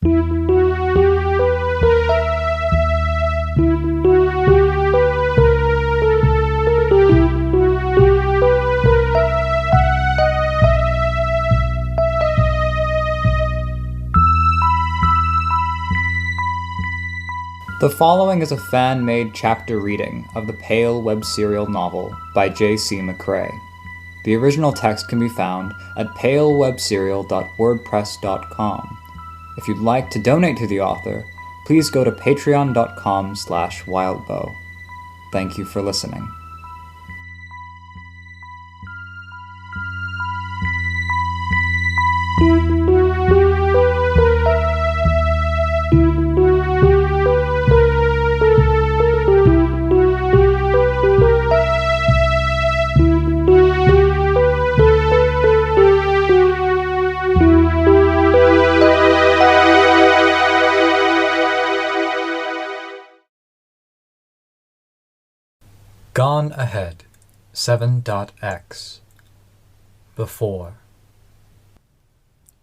The following is a fan-made chapter reading of the Pale web serial novel by J.C. McCrae. The original text can be found at palewebserial.wordpress.com. If you'd like to donate to the author, please go to patreon.com/wildbow. Thank you for listening. Gone Ahead, 7.x. Before.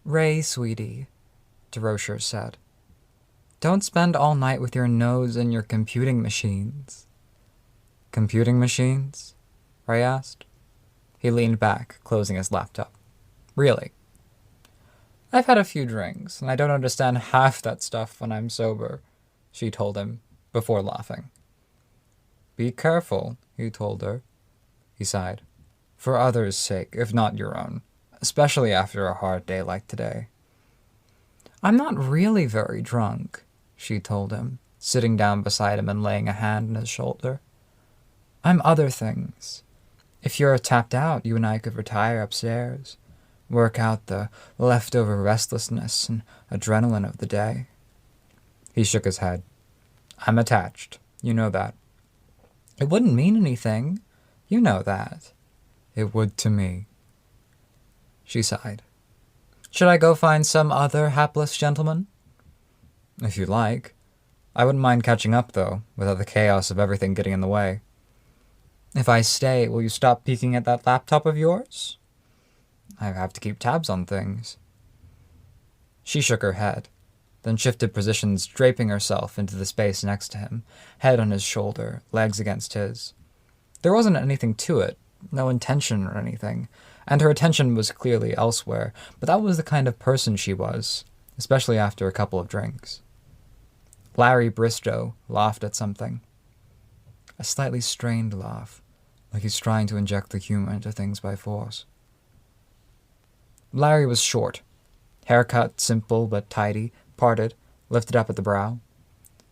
"Ray, sweetie," DeRocher said. "Don't spend all night with your nose in your computing machines." "Computing machines?" Ray asked. He leaned back, closing his laptop. "Really? I've had a few drinks, and I don't understand half that stuff when I'm sober," she told him, before laughing. "Be careful," he told her. He sighed. "For others' sake, if not your own, especially after a hard day like today." "I'm not really very drunk," she told him, sitting down beside him and laying a hand on his shoulder. "I'm other things. If you're tapped out, you and I could retire upstairs, work out the leftover restlessness and adrenaline of the day." He shook his head. "I'm attached. You know that." "It wouldn't mean anything. You know that." "It would to me." She sighed. "Should I go find some other hapless gentleman?" "If you like. I wouldn't mind catching up, though, without the chaos of everything getting in the way." "If I stay, will you stop peeking at that laptop of yours?" "I have to keep tabs on things." She shook her head, then shifted positions, draping herself into the space next to him, head on his shoulder, legs against his. There wasn't anything to it, no intention or anything, and her attention was clearly elsewhere, but that was the kind of person she was, especially after a couple of drinks. Larry Bristow laughed at something. A slightly strained laugh, like he's trying to inject the humor into things by force. Larry was short, haircut simple but tidy, parted, lifted up at the brow.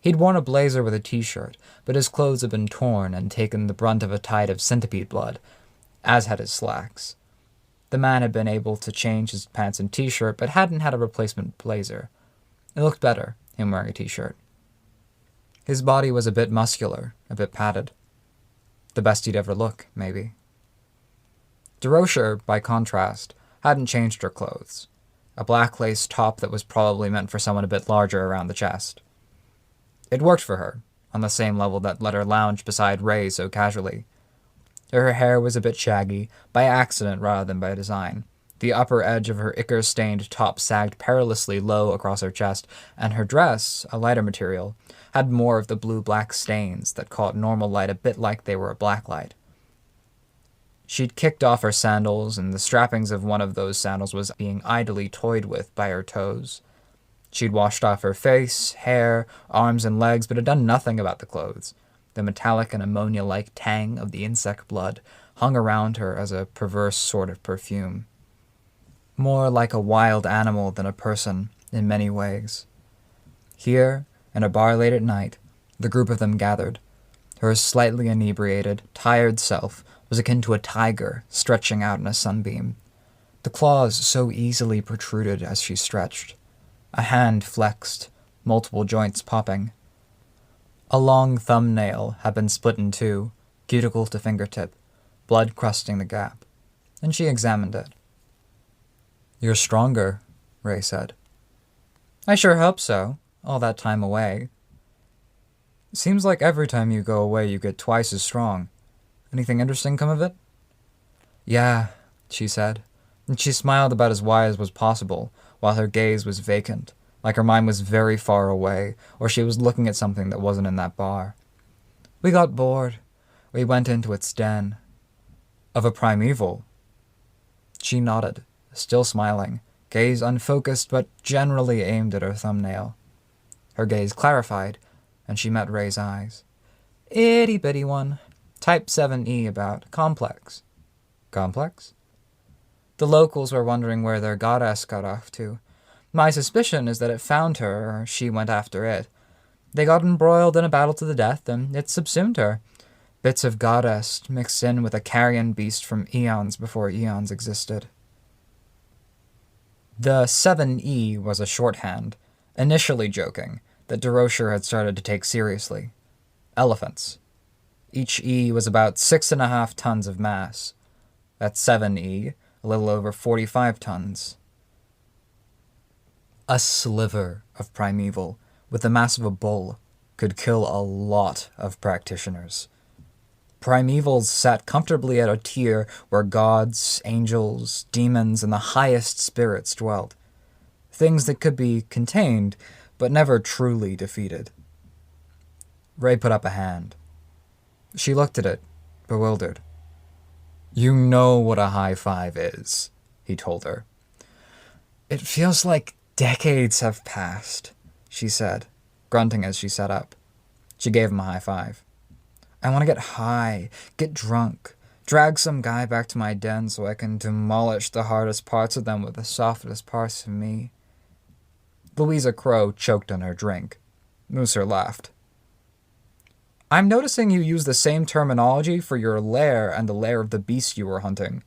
He'd worn a blazer with a t-shirt, but his clothes had been torn and taken the brunt of a tide of centipede blood, as had his slacks. The man had been able to change his pants and t-shirt, but hadn't had a replacement blazer. It looked better, him wearing a t-shirt. His body was a bit muscular, a bit padded. The best he'd ever look, maybe. DeRocher, by contrast, hadn't changed her clothes. A black lace top that was probably meant for someone a bit larger around the chest. It worked for her, on the same level that let her lounge beside Ray so casually. Her hair was a bit shaggy, by accident rather than by design. The upper edge of her ichor-stained top sagged perilously low across her chest, and her dress, a lighter material, had more of the blue-black stains that caught normal light a bit like they were a blacklight. She'd kicked off her sandals, and the strappings of one of those sandals was being idly toyed with by her toes. She'd washed off her face, hair, arms, and legs, but had done nothing about the clothes. The metallic and ammonia-like tang of the insect blood hung around her as a perverse sort of perfume. More like a wild animal than a person, in many ways. Here, in a bar late at night, the group of them gathered. Her slightly inebriated, tired self was akin to a tiger stretching out in a sunbeam. The claws so easily protruded as she stretched. A hand flexed, multiple joints popping. A long thumbnail had been split in two, cuticle to fingertip, blood crusting the gap, and she examined it. "You're stronger," Ray said. "I sure hope so, all that time away." "Seems like every time you go away you get twice as strong. Anything interesting come of it?" "Yeah," she said, and she smiled about as wide as was possible, while her gaze was vacant, like her mind was very far away, or she was looking at something that wasn't in that bar. We got bored. We went into its den. Of a primeval. She nodded, still smiling, gaze unfocused but generally aimed at her thumbnail. Her gaze clarified, and she met Ray's eyes. Itty-bitty one. Type 7E about. Complex. Complex? The locals were wondering where their goddess got off to. My suspicion is that it found her, or she went after it. They got embroiled in a battle to the death, and it subsumed her. Bits of goddess mixed in with a carrion beast from eons before eons existed. The 7E was a shorthand, initially joking, that DeRocher had started to take seriously. Elephants. Each E was about 6.5 tons of mass. That's 7E, a little over 45 tons. A sliver of primeval, with the mass of a bull, could kill a lot of practitioners. Primevals sat comfortably at a tier where gods, angels, demons, and the highest spirits dwelt. Things that could be contained, but never truly defeated. Ray put up a hand. She looked at it, bewildered. You know what a high five is, he told her. It feels like decades have passed, she said, grunting as she sat up. She gave him a high five. I want to get high, get drunk, drag some guy back to my den so I can demolish the hardest parts of them with the softest parts of me. Louisa Crow choked on her drink. Mooser laughed. I'm noticing you use the same terminology for your lair and the lair of the beast you were hunting,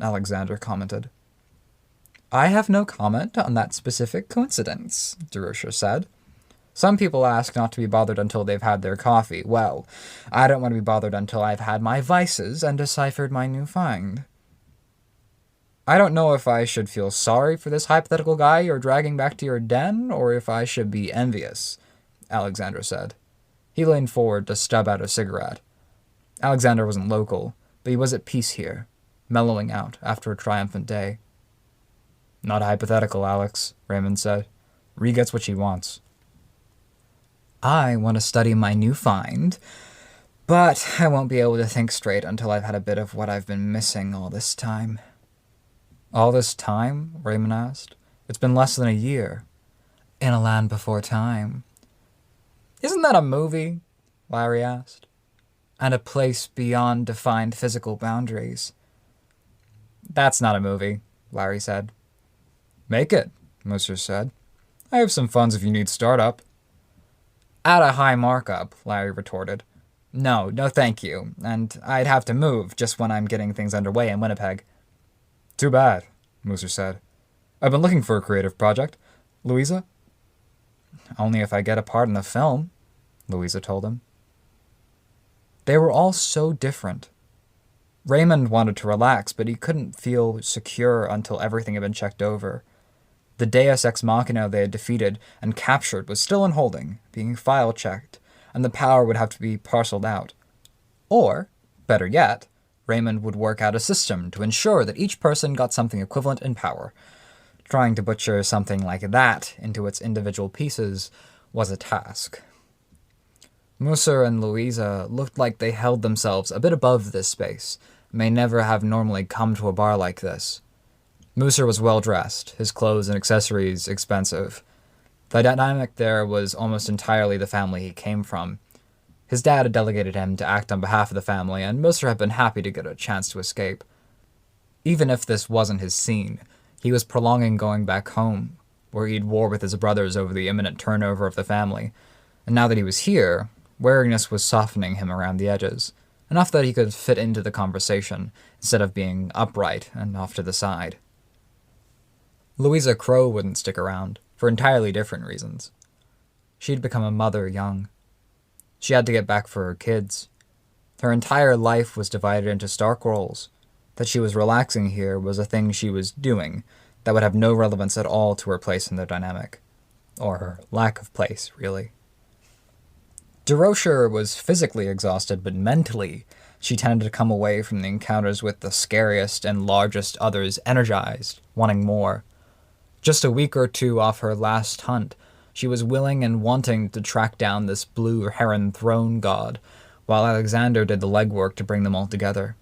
Alexander commented. I have no comment on that specific coincidence, DeRocher said. Some people ask not to be bothered until they've had their coffee. Well, I don't want to be bothered until I've had my vices and deciphered my new find. I don't know if I should feel sorry for this hypothetical guy you're dragging back to your den, or if I should be envious, Alexander said. He leaned forward to stub out a cigarette. Alexander wasn't local, but he was at peace here, mellowing out after a triumphant day. Not hypothetical, Alex, Raymond said. Ree gets what she wants. I want to study my new find, but I won't be able to think straight until I've had a bit of what I've been missing all this time. All this time? Raymond asked. It's been less than a year. In a land before time. Isn't that a movie? Larry asked. And a place beyond defined physical boundaries. That's not a movie, Larry said. Make it, Mooser said. I have some funds if you need startup. At a high markup, Larry retorted. No thank you, and I'd have to move just when I'm getting things underway in Winnipeg. Too bad, Mooser said. I've been looking for a creative project. Louisa? Only if I get a part in the film, Louisa told him. They were all so different. Raymond wanted to relax, but he couldn't feel secure until everything had been checked over. The Deus Ex Machina they had defeated and captured was still in holding, being file-checked, and the power would have to be parceled out. Or, better yet, Raymond would work out a system to ensure that each person got something equivalent in power. Trying to butcher something like that into its individual pieces was a task. Mooser and Louisa looked like they held themselves a bit above this space, may never have normally come to a bar like this. Mooser was well-dressed, his clothes and accessories expensive. The dynamic there was almost entirely the family he came from. His dad had delegated him to act on behalf of the family, and Mooser had been happy to get a chance to escape. Even if this wasn't his scene, he was prolonging going back home, where he'd war with his brothers over the imminent turnover of the family, and now that he was here, wariness was softening him around the edges, enough that he could fit into the conversation, instead of being upright and off to the side. Louisa Crow wouldn't stick around, for entirely different reasons. She'd become a mother young. She had to get back for her kids. Her entire life was divided into stark roles. That she was relaxing here was a thing she was doing that would have no relevance at all to her place in the dynamic. Or her lack of place, really. DeRocher was physically exhausted, but mentally, she tended to come away from the encounters with the scariest and largest others energized, wanting more. Just a week or two off her last hunt, She was willing and wanting to track down this blue heron throne god, while Alexander did the legwork to bring them all together.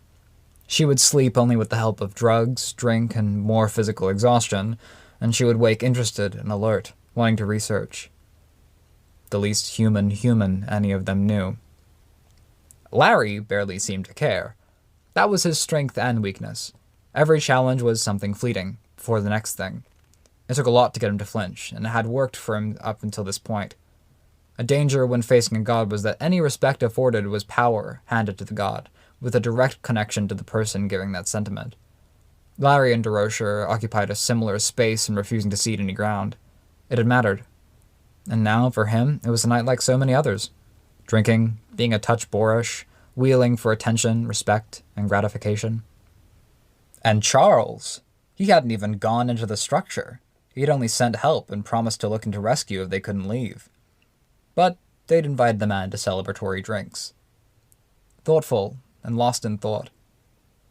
She would sleep only with the help of drugs, drink, and more physical exhaustion, and she would wake interested and alert, wanting to research. The least human any of them knew. Larry barely seemed to care. That was his strength and weakness. Every challenge was something fleeting, before the next thing. It took a lot to get him to flinch, and it had worked for him up until this point. A danger when facing a god was that any respect afforded was power handed to the god, with a direct connection to the person giving that sentiment. Larry and Durocher occupied a similar space in refusing to cede any ground. It had mattered. And now, for him, it was a night like so many others. Drinking, being a touch boorish, wheeling for attention, respect, and gratification. And Charles! He hadn't even gone into the structure. He had only sent help and promised to look into rescue if they couldn't leave. But they'd invited the man to celebratory drinks. Thoughtful and lost in thought.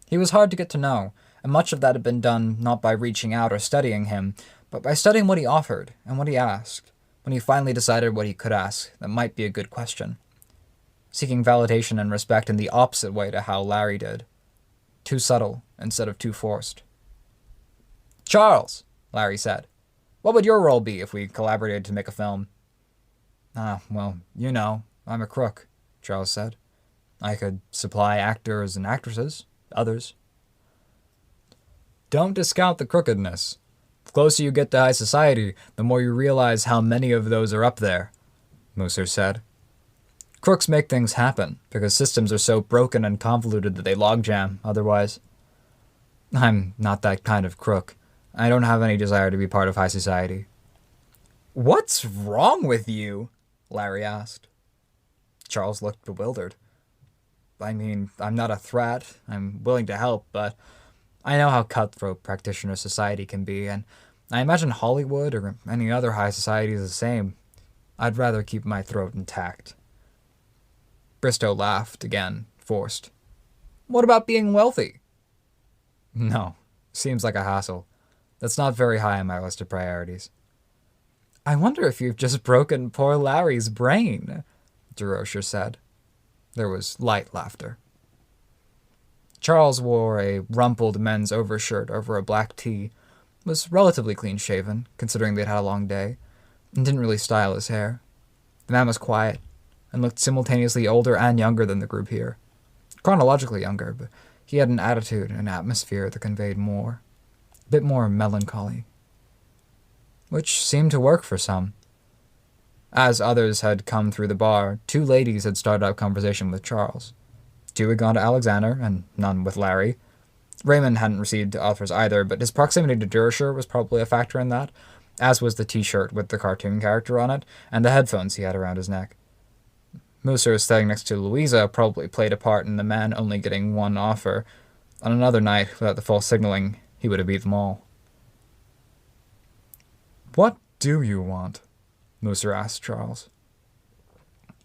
He was hard to get to know, and much of that had been done not by reaching out or studying him, but by studying what he offered and what he asked, when he finally decided what he could ask that might be a good question. Seeking validation and respect in the opposite way to how Larry did. Too subtle instead of too forced. "Charles," Larry said, "what would your role be if we collaborated to make a film?" Well, you know, I'm a crook," Charles said. "I could supply actors and actresses, others." "Don't discount the crookedness. The closer you get to high society, the more you realize how many of those are up there," Musser said. "Crooks make things happen, because systems are so broken and convoluted that they logjam otherwise. I'm not that kind of crook. I don't have any desire to be part of high society." "What's wrong with you?" Larry asked. Charles looked bewildered. "I mean, I'm not a threat. I'm willing to help, but I know how cutthroat practitioner society can be, and I imagine Hollywood or any other high society is the same. I'd rather keep my throat intact." Bristow laughed again, forced. "What about being wealthy?" "No, seems like a hassle. That's not very high on my list of priorities." "I wonder if you've just broken poor Larry's brain," Durocher said. There was light laughter. Charles wore a rumpled men's overshirt over a black tee, was relatively clean-shaven, considering they'd had a long day, and didn't really style his hair. The man was quiet, and looked simultaneously older and younger than the group here. Chronologically younger, but he had an attitude and atmosphere that conveyed more. A bit more melancholy. Which seemed to work for some. As others had come through the bar, 2 ladies had started up conversation with Charles. 2 had gone to Alexander, and none with Larry. Raymond hadn't received offers either, but his proximity to Durocher was probably a factor in that, as was the t-shirt with the cartoon character on it, and the headphones he had around his neck. Musser, standing next to Louisa, probably played a part in the man only getting 1 offer. On another night, without the false signaling, he would have beat them all. "What do you want?" Musser asked Charles.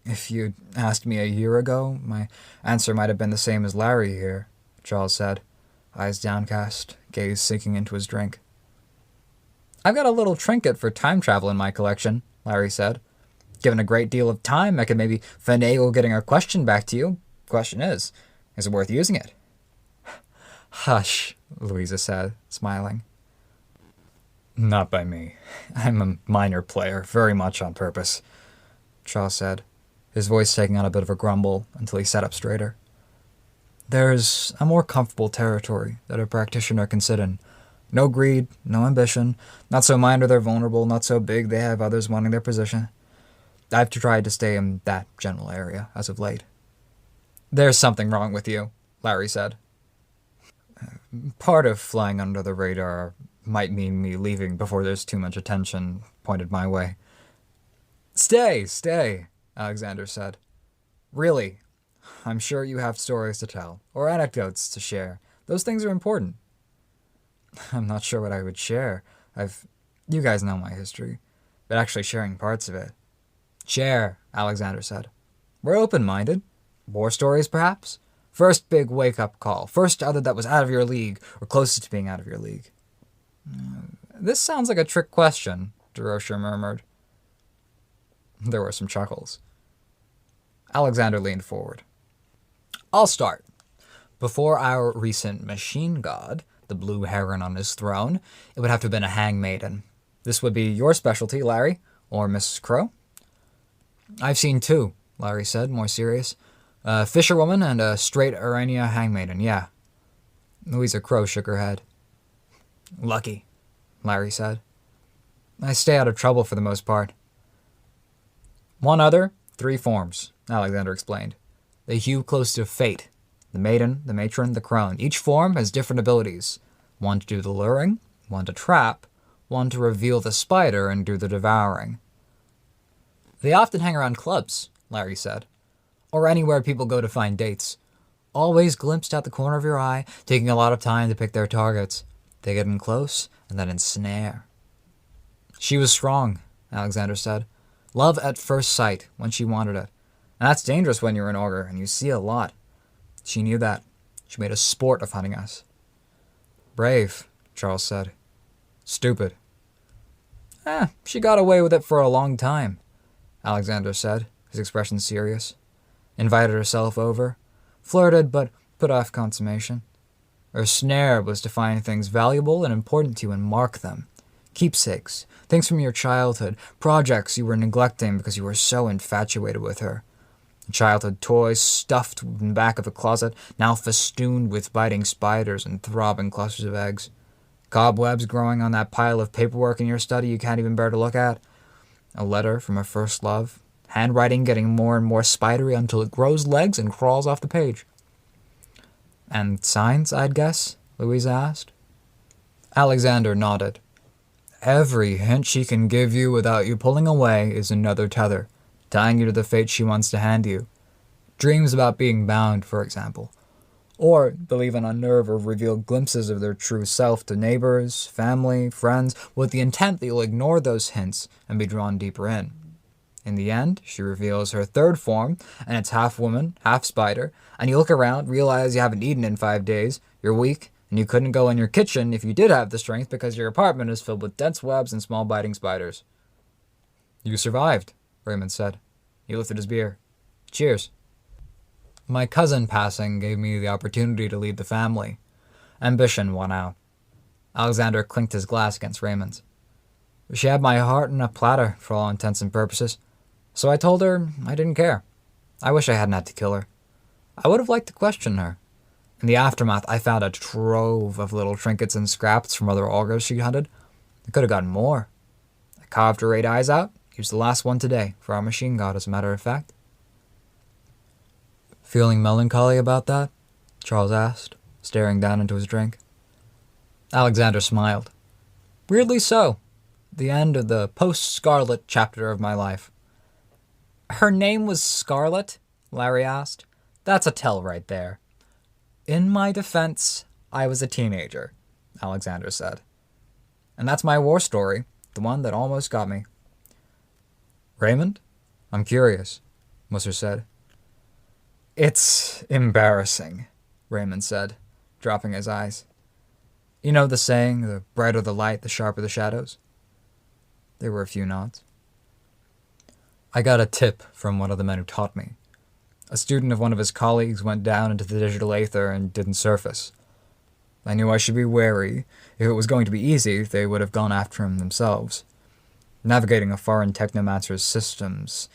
"If you'd asked me a year ago, my answer might have been the same as Larry here," Charles said, eyes downcast, gaze sinking into his drink. "I've got a little trinket for time travel in my collection," Larry said. "Given a great deal of time, I could maybe finagle getting a question back to you. Question is it worth using it?" "Hush," Louisa said, smiling. "Not by me. I'm a minor player, very much on purpose," Charles said, his voice taking on a bit of a grumble until he sat up straighter. "There's a more comfortable territory that a practitioner can sit in. No greed, no ambition, not so minor they're vulnerable, not so big they have others wanting their position. I've tried to stay in that general area as of late." "There's something wrong with you," Larry said. "Part of flying under the radar might mean me leaving before there's too much attention pointed my way." Stay, Alexander said. "Really, I'm sure you have stories to tell, or anecdotes to share. Those things are important." "I'm not sure what I would share. You guys know my history, but actually sharing parts of it." "Share," Alexander said. "We're open-minded. War stories, perhaps? First big wake-up call. First other that was out of your league, or closest to being out of your league." "This sounds like a trick question," Durocher murmured. There were some chuckles. Alexander leaned forward. I'll start. Before our recent machine god, the blue heron on his throne, it would have to have been a hangmaiden. This would be your specialty, Larry, or Mrs. Crow? I've seen two, Larry said, more serious. A fisherwoman and a straight Arania hangmaiden, yeah. Louisa Crow shook her head. Lucky, Larry said. I stay out of trouble for the most part. One other, 3 forms, Alexander explained. They hew close to fate. The maiden, the matron, the crone. Each form has different abilities. One to do the luring, one to trap, one to reveal the spider and do the devouring. They often hang around clubs, Larry said, or anywhere people go to find dates. Always glimpsed out the corner of your eye, taking a lot of time to pick their targets. They get in close and then ensnare. She was strong, Alexander said. Love at first sight when she wanted it. And that's dangerous when you're an ogre, and you see a lot. She knew that. She made a sport of hunting us. Brave, Charles said. Stupid. She got away with it for a long time, Alexander said, his expression serious. Invited herself over. Flirted, but put off consummation. Her snare was to find things valuable and important to you and mark them. Keepsakes, things from your childhood, projects you were neglecting because you were so infatuated with her. Childhood toys stuffed in the back of a closet, now festooned with biting spiders and throbbing clusters of eggs. Cobwebs growing on that pile of paperwork in your study you can't even bear to look at. A letter from a first love. Handwriting getting more and more spidery until it grows legs and crawls off the page. And signs, I'd guess? Louisa asked. Alexander nodded. Every hint she can give you without you pulling away is another tether, tying you to the fate she wants to hand you. Dreams about being bound, for example. Or they'll even unnerve or reveal glimpses of their true self to neighbors, family, friends, with the intent that you'll ignore those hints and be drawn deeper in. In the end, she reveals her third form, and it's half woman, half spider, and you look around, realize you haven't eaten in 5 days, you're weak, and you couldn't go in your kitchen if you did have the strength because your apartment is filled with dense webs and small biting spiders. You survived, Raymond said. He lifted his beer. Cheers. My cousin passing gave me the opportunity to lead the family. Ambition won out. Alexander clinked his glass against Raymond's. She had my heart in a platter for all intents and purposes, so I told her I didn't care. I wish I hadn't had to kill her. I would have liked to question her. In the aftermath, I found a trove of little trinkets and scraps from other augurs she hunted. I could have gotten more. I carved her 8 eyes out, used the last one today for our machine god, as a matter of fact. Feeling melancholy about that? Charles asked, staring down into his drink. Alexander smiled. Weirdly so. The end of the post-Scarlet chapter of my life. Her name was Scarlet? Larry asked. That's a tell right there. In my defense, I was a teenager, Alexander said. And that's my war story, the one that almost got me. Raymond? I'm curious, Musser said. It's embarrassing, Raymond said, dropping his eyes. You know the saying, the brighter the light, the sharper the shadows? There were a few nods. I got a tip from one of the men who taught me. A student of one of his colleagues went down into the digital aether and didn't surface. I knew I should be wary. If it was going to be easy, they would have gone after him themselves. Navigating a foreign technomancer's systems,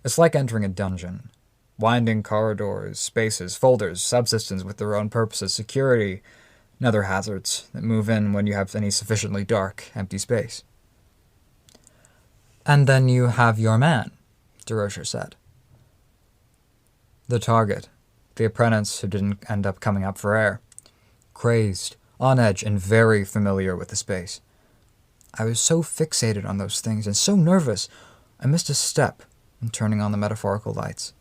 it's like entering a dungeon. Winding corridors, spaces, folders, subsystems with their own purposes, security, and other hazards that move in when you have any sufficiently dark, empty space. And then you have your man, DeRocher said. The target, the apprentice who didn't end up coming up for air. Crazed, on edge, and very familiar with the space. I was so fixated on those things and so nervous, I missed a step in turning on the metaphorical lights.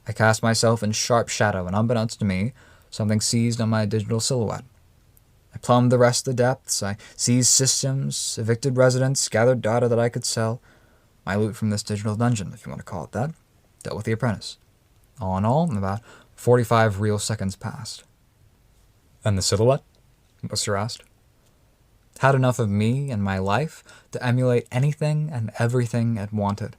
I cast myself in sharp shadow, and unbeknownst to me, something seized on my digital silhouette. I plumbed the rest of the depths. I seized systems, evicted residents, gathered data that I could sell. My loot from this digital dungeon, if you want to call it that, dealt with the apprentice. All in all, about 45 real seconds passed. And the silhouette? Musser asked. Had enough of me and my life to emulate anything and everything it wanted.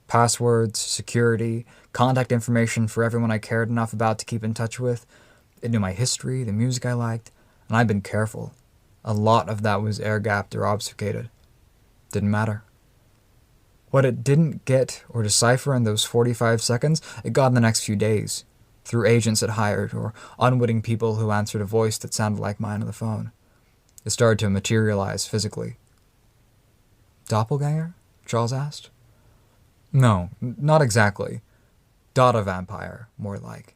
Passwords, security, contact information for everyone I cared enough about to keep in touch with. It knew my history, the music I liked, and I'd been careful. A lot of that was air-gapped or obfuscated. Didn't matter. What it didn't get or decipher in those 45 seconds, it got in the next few days, through agents it hired or unwitting people who answered a voice that sounded like mine on the phone. It started to materialize physically. Doppelganger? Charles asked. No, not exactly. Data vampire, more like.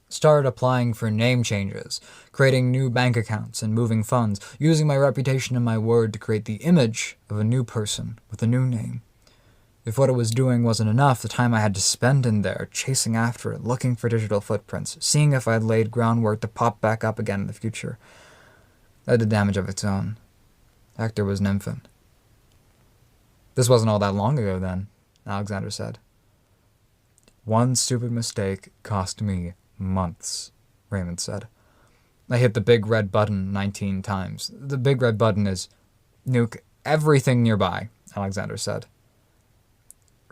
Started applying for name changes, creating new bank accounts and moving funds, using my reputation and my word to create the image of a new person with a new name. If what it was doing wasn't enough, the time I had to spend in there, chasing after it, looking for digital footprints, seeing if I'd laid groundwork to pop back up again in the future, that did damage of its own. Hector was an infant. This wasn't all that long ago then, Alexander said. One stupid mistake cost me months, Raymond said. I hit the big red button 19 times. The big red button is nuke everything nearby, Alexander said.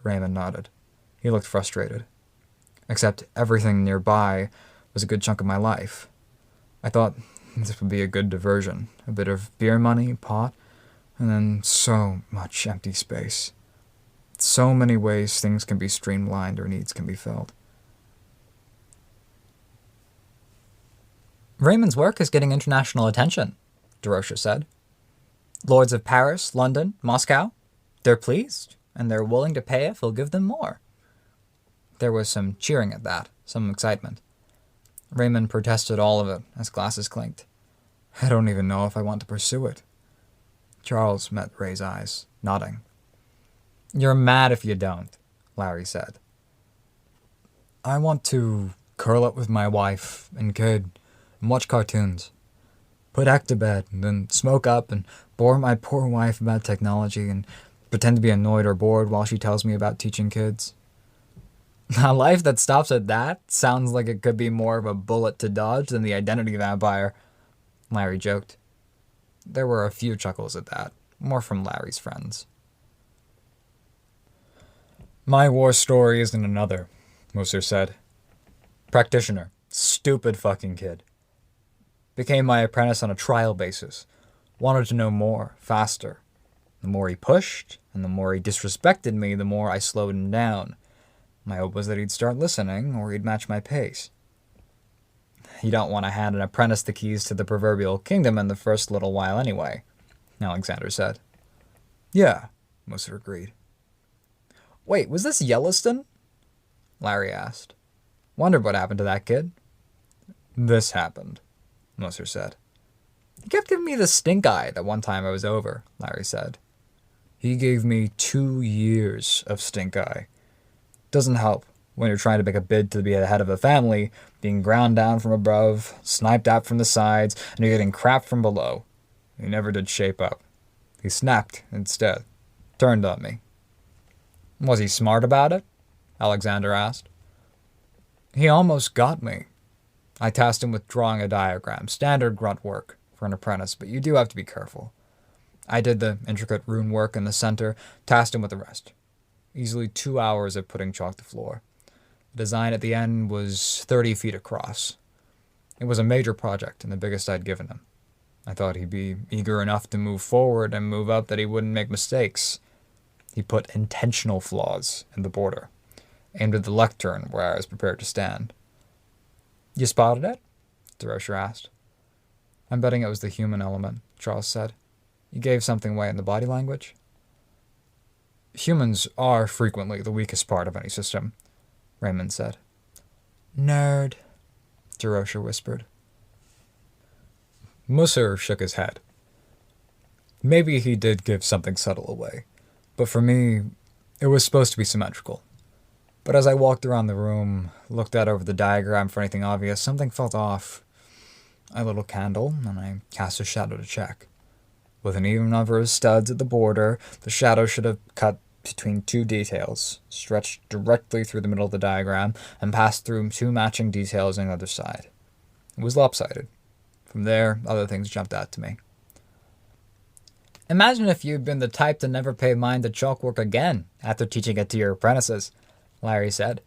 Raymond nodded. He looked frustrated. Except everything nearby was a good chunk of my life. I thought this would be a good diversion. A bit of beer money, pot, and then so much empty space. So many ways things can be streamlined or needs can be filled. Raymond's work is getting international attention, Derosha said. Lords of Paris, London, Moscow, they're pleased, and they're willing to pay if he'll give them more. There was some cheering at that, some excitement. Raymond protested all of it as glasses clinked. I don't even know if I want to pursue it. Charles met Ray's eyes, nodding. You're mad if you don't, Larry said. I want to curl up with my wife and kid and watch cartoons. Put Heck to bed, and then smoke up and bore my poor wife about technology and pretend to be annoyed or bored while she tells me about teaching kids. A life that stops at that sounds like it could be more of a bullet to dodge than the identity vampire, Larry joked. There were a few chuckles at that, more from Larry's friends. My war story isn't another, Moser said. Practitioner. Stupid fucking kid. Became my apprentice on a trial basis. Wanted to know more, faster. The more he pushed, and the more he disrespected me, the more I slowed him down. My hope was that he'd start listening, or he'd match my pace. You don't want to hand an apprentice the keys to the proverbial kingdom in the first little while anyway, Alexander said. Yeah, Moser agreed. Wait, was this Yellowstone? Larry asked. Wondered what happened to that kid. This happened, Moser said. He kept giving me the stink eye that one time I was over, Larry said. He gave me 2 years of stink eye. Doesn't help when you're trying to make a bid to be the head of a family, being ground down from above, sniped at from the sides, and you're getting crap from below. He never did shape up. He snapped instead. Turned on me. Was he smart about it? Alexander asked. He almost got me. I tasked him with drawing a diagram, standard grunt work for an apprentice, but you do have to be careful. I did the intricate rune work in the center, tasked him with the rest. Easily 2 hours of putting chalk to floor. The design at the end was 30 feet across. It was a major project and the biggest I'd given him. I thought he'd be eager enough to move forward and move up that he wouldn't make mistakes. He put intentional flaws in the border, aimed at the lectern where I was prepared to stand. You spotted it? Derosha asked. I'm betting it was the human element, Charles said. You gave something away in the body language? Humans are frequently the weakest part of any system, Raymond said. Nerd, Derosha whispered. Musser shook his head. Maybe he did give something subtle away, but for me, it was supposed to be symmetrical. But as I walked around the room, looked out over the diagram for anything obvious, something felt off. I lit a candle, and I cast a shadow to check. With an even number of studs at the border, the shadow should have cut between 2 details, stretched directly through the middle of the diagram, and passed through 2 matching details on the other side. It was lopsided. From there, other things jumped out to me. Imagine if you'd been the type to never pay mind to chalkwork again after teaching it to your apprentices, Larry said.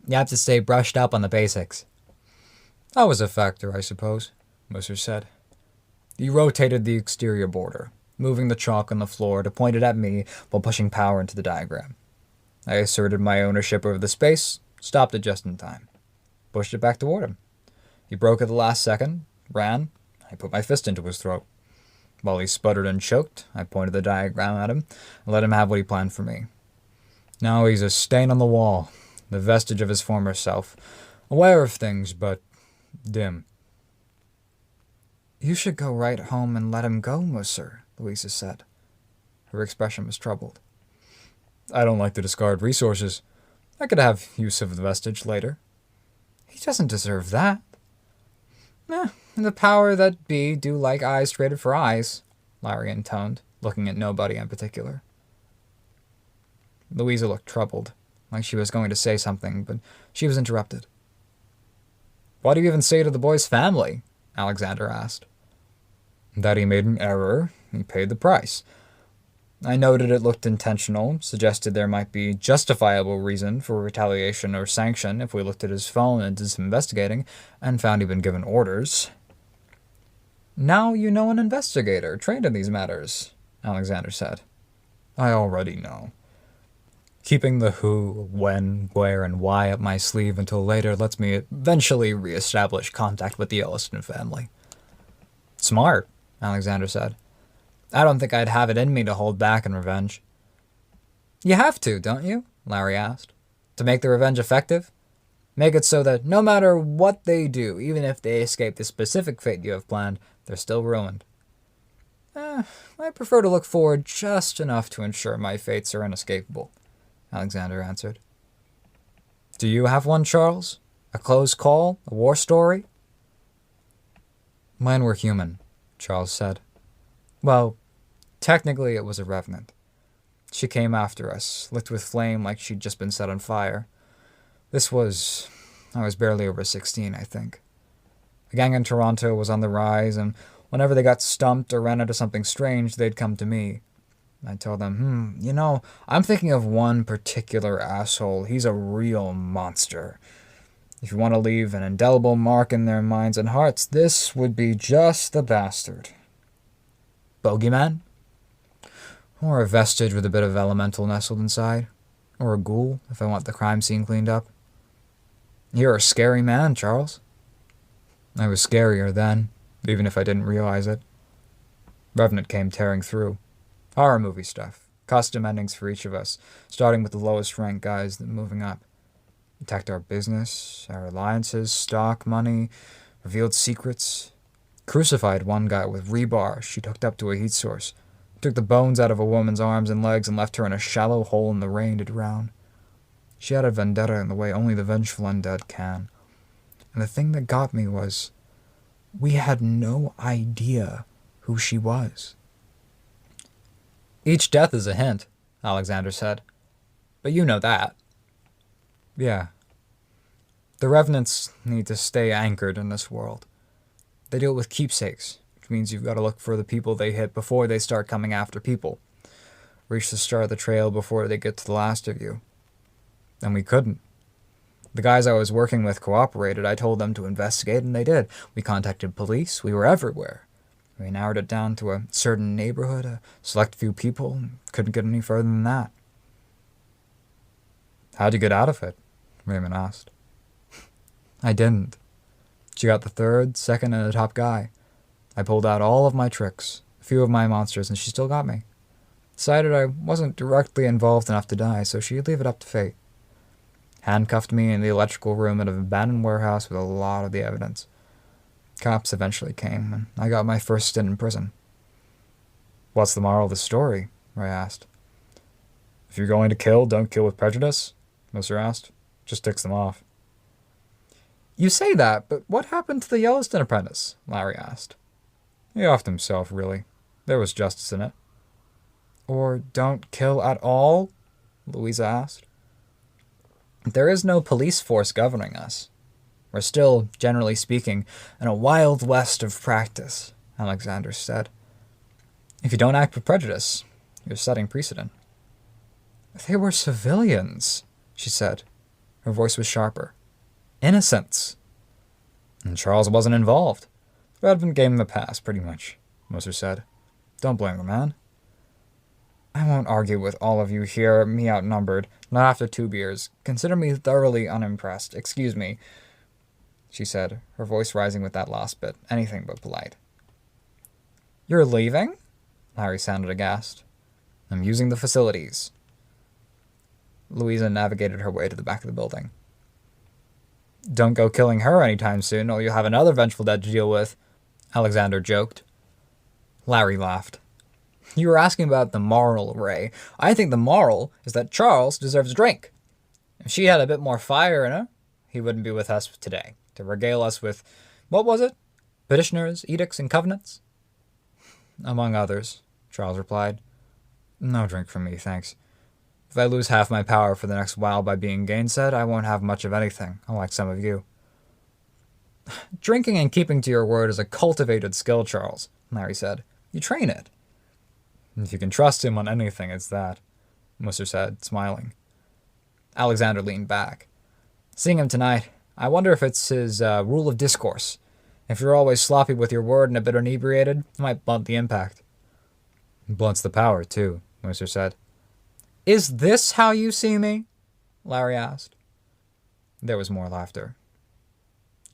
You have to stay brushed up on the basics. That was a factor, I suppose, Mercer said. He rotated the exterior border, moving the chalk on the floor to point it at me while pushing power into the diagram. I asserted my ownership over the space, stopped it just in time. Pushed it back toward him. He broke at the last second, ran. I put my fist into his throat. While he sputtered and choked, I pointed the diagram at him and let him have what he planned for me. Now he's a stain on the wall, the vestige of his former self, aware of things, but dim. You should go right home and let him go, Mercer, Louisa said. Her expression was troubled. I don't like to discard resources. I could have use of the vestige later. He doesn't deserve that. The power that be do like eyes traded for eyes, Larry intoned, looking at nobody in particular. Louisa looked troubled, like she was going to say something, but she was interrupted. What do you even say to the boy's family? Alexander asked. That he made an error, he paid the price. I noted it looked intentional, suggested there might be justifiable reason for retaliation or sanction if we looked at his phone and did some investigating, and found he'd been given orders. Now you know an investigator trained in these matters, Alexander said. I already know. Keeping the who, when, where, and why up my sleeve until later lets me eventually reestablish contact with the Yellowstone family. Smart, Alexander said. I don't think I'd have it in me to hold back in revenge. You have to, don't you? Larry asked. To make the revenge effective? Make it so that no matter what they do, even if they escape the specific fate you have planned, they're still ruined. I prefer to look forward just enough to ensure my fates are inescapable, Alexander answered. Do you have one, Charles? A close call? A war story? Mine were human, Charles said. Well, technically it was a revenant. She came after us, licked with flame like she'd just been set on fire. I was barely over 16, I think. A gang in Toronto was on the rise, and whenever they got stumped or ran into something strange, they'd come to me. I'd tell them, I'm thinking of one particular asshole. He's a real monster. If you want to leave an indelible mark in their minds and hearts, this would be just the bastard. Bogeyman? Or a vestige with a bit of elemental nestled inside. Or a ghoul, if I want the crime scene cleaned up. You're a scary man, Charles. I was scarier then, even if I didn't realize it. Revenant came tearing through. Horror movie stuff. Custom endings for each of us, starting with the lowest ranked guys, then moving up. Attacked our business, our alliances, stock, money, revealed secrets. Crucified one guy with rebar she'd hooked up to a heat source. Took the bones out of a woman's arms and legs and left her in a shallow hole in the rain to drown. She had a vendetta in the way only the vengeful undead can. And the thing that got me was, we had no idea who she was. Each death is a hint, Alexander said. But you know that. Yeah. The revenants need to stay anchored in this world. They do it with keepsakes, which means you've got to look for the people they hit before they start coming after people. Reach the start of the trail before they get to the last of you. And we couldn't. The guys I was working with cooperated. I told them to investigate, and they did. We contacted police. We were everywhere. We narrowed it down to a certain neighborhood, a select few people, and couldn't get any further than that. How'd you get out of it? Raymond asked. I didn't. She got the third, second, and the top guy. I pulled out all of my tricks, a few of my monsters, and she still got me. Decided I wasn't directly involved enough to die, so she'd leave it up to fate. Handcuffed me in the electrical room at an abandoned warehouse with a lot of the evidence. Cops eventually came, and I got my first stint in prison. What's the moral of the story? Ray asked. If you're going to kill, don't kill with prejudice, Mercer asked. Just ticks them off. You say that, but what happened to the Yellowstone apprentice? Larry asked. He offed himself, really. There was justice in it. Or don't kill at all? Louisa asked. There is no police force governing us. We're still, generally speaking, in a wild west of practice, Alexander said. If you don't act with prejudice, you're setting precedent. They were civilians, she said. Her voice was sharper. Innocents. And Charles wasn't involved. Redmond gave him a pass, pretty much, Moser said. Don't blame the man. I won't argue with all of you here, me outnumbered, not after 2 beers. Consider me thoroughly unimpressed. Excuse me, she said, her voice rising with that last bit, anything but polite. You're leaving? Larry sounded aghast. I'm using the facilities. Louisa navigated her way to the back of the building. Don't go killing her anytime soon, or you'll have another vengeful dead to deal with, Alexander joked. Larry laughed. You were asking about the moral, Ray. I think the moral is that Charles deserves a drink. If she had a bit more fire in her, he wouldn't be with us today, to regale us with, what was it? Petitioners, edicts, and covenants? Among others, Charles replied. No drink from me, thanks. If I lose half my power for the next while by being gainsaid, I won't have much of anything, unlike some of you. Drinking and keeping to your word is a cultivated skill, Charles, Larry said. You train it. If you can trust him on anything, it's that, Moser said, smiling. Alexander leaned back. Seeing him tonight, I wonder if it's his rule of discourse. If you're always sloppy with your word and a bit inebriated, it might blunt the impact. It blunts the power, too, Moser said. Is this how you see me? Larry asked. There was more laughter.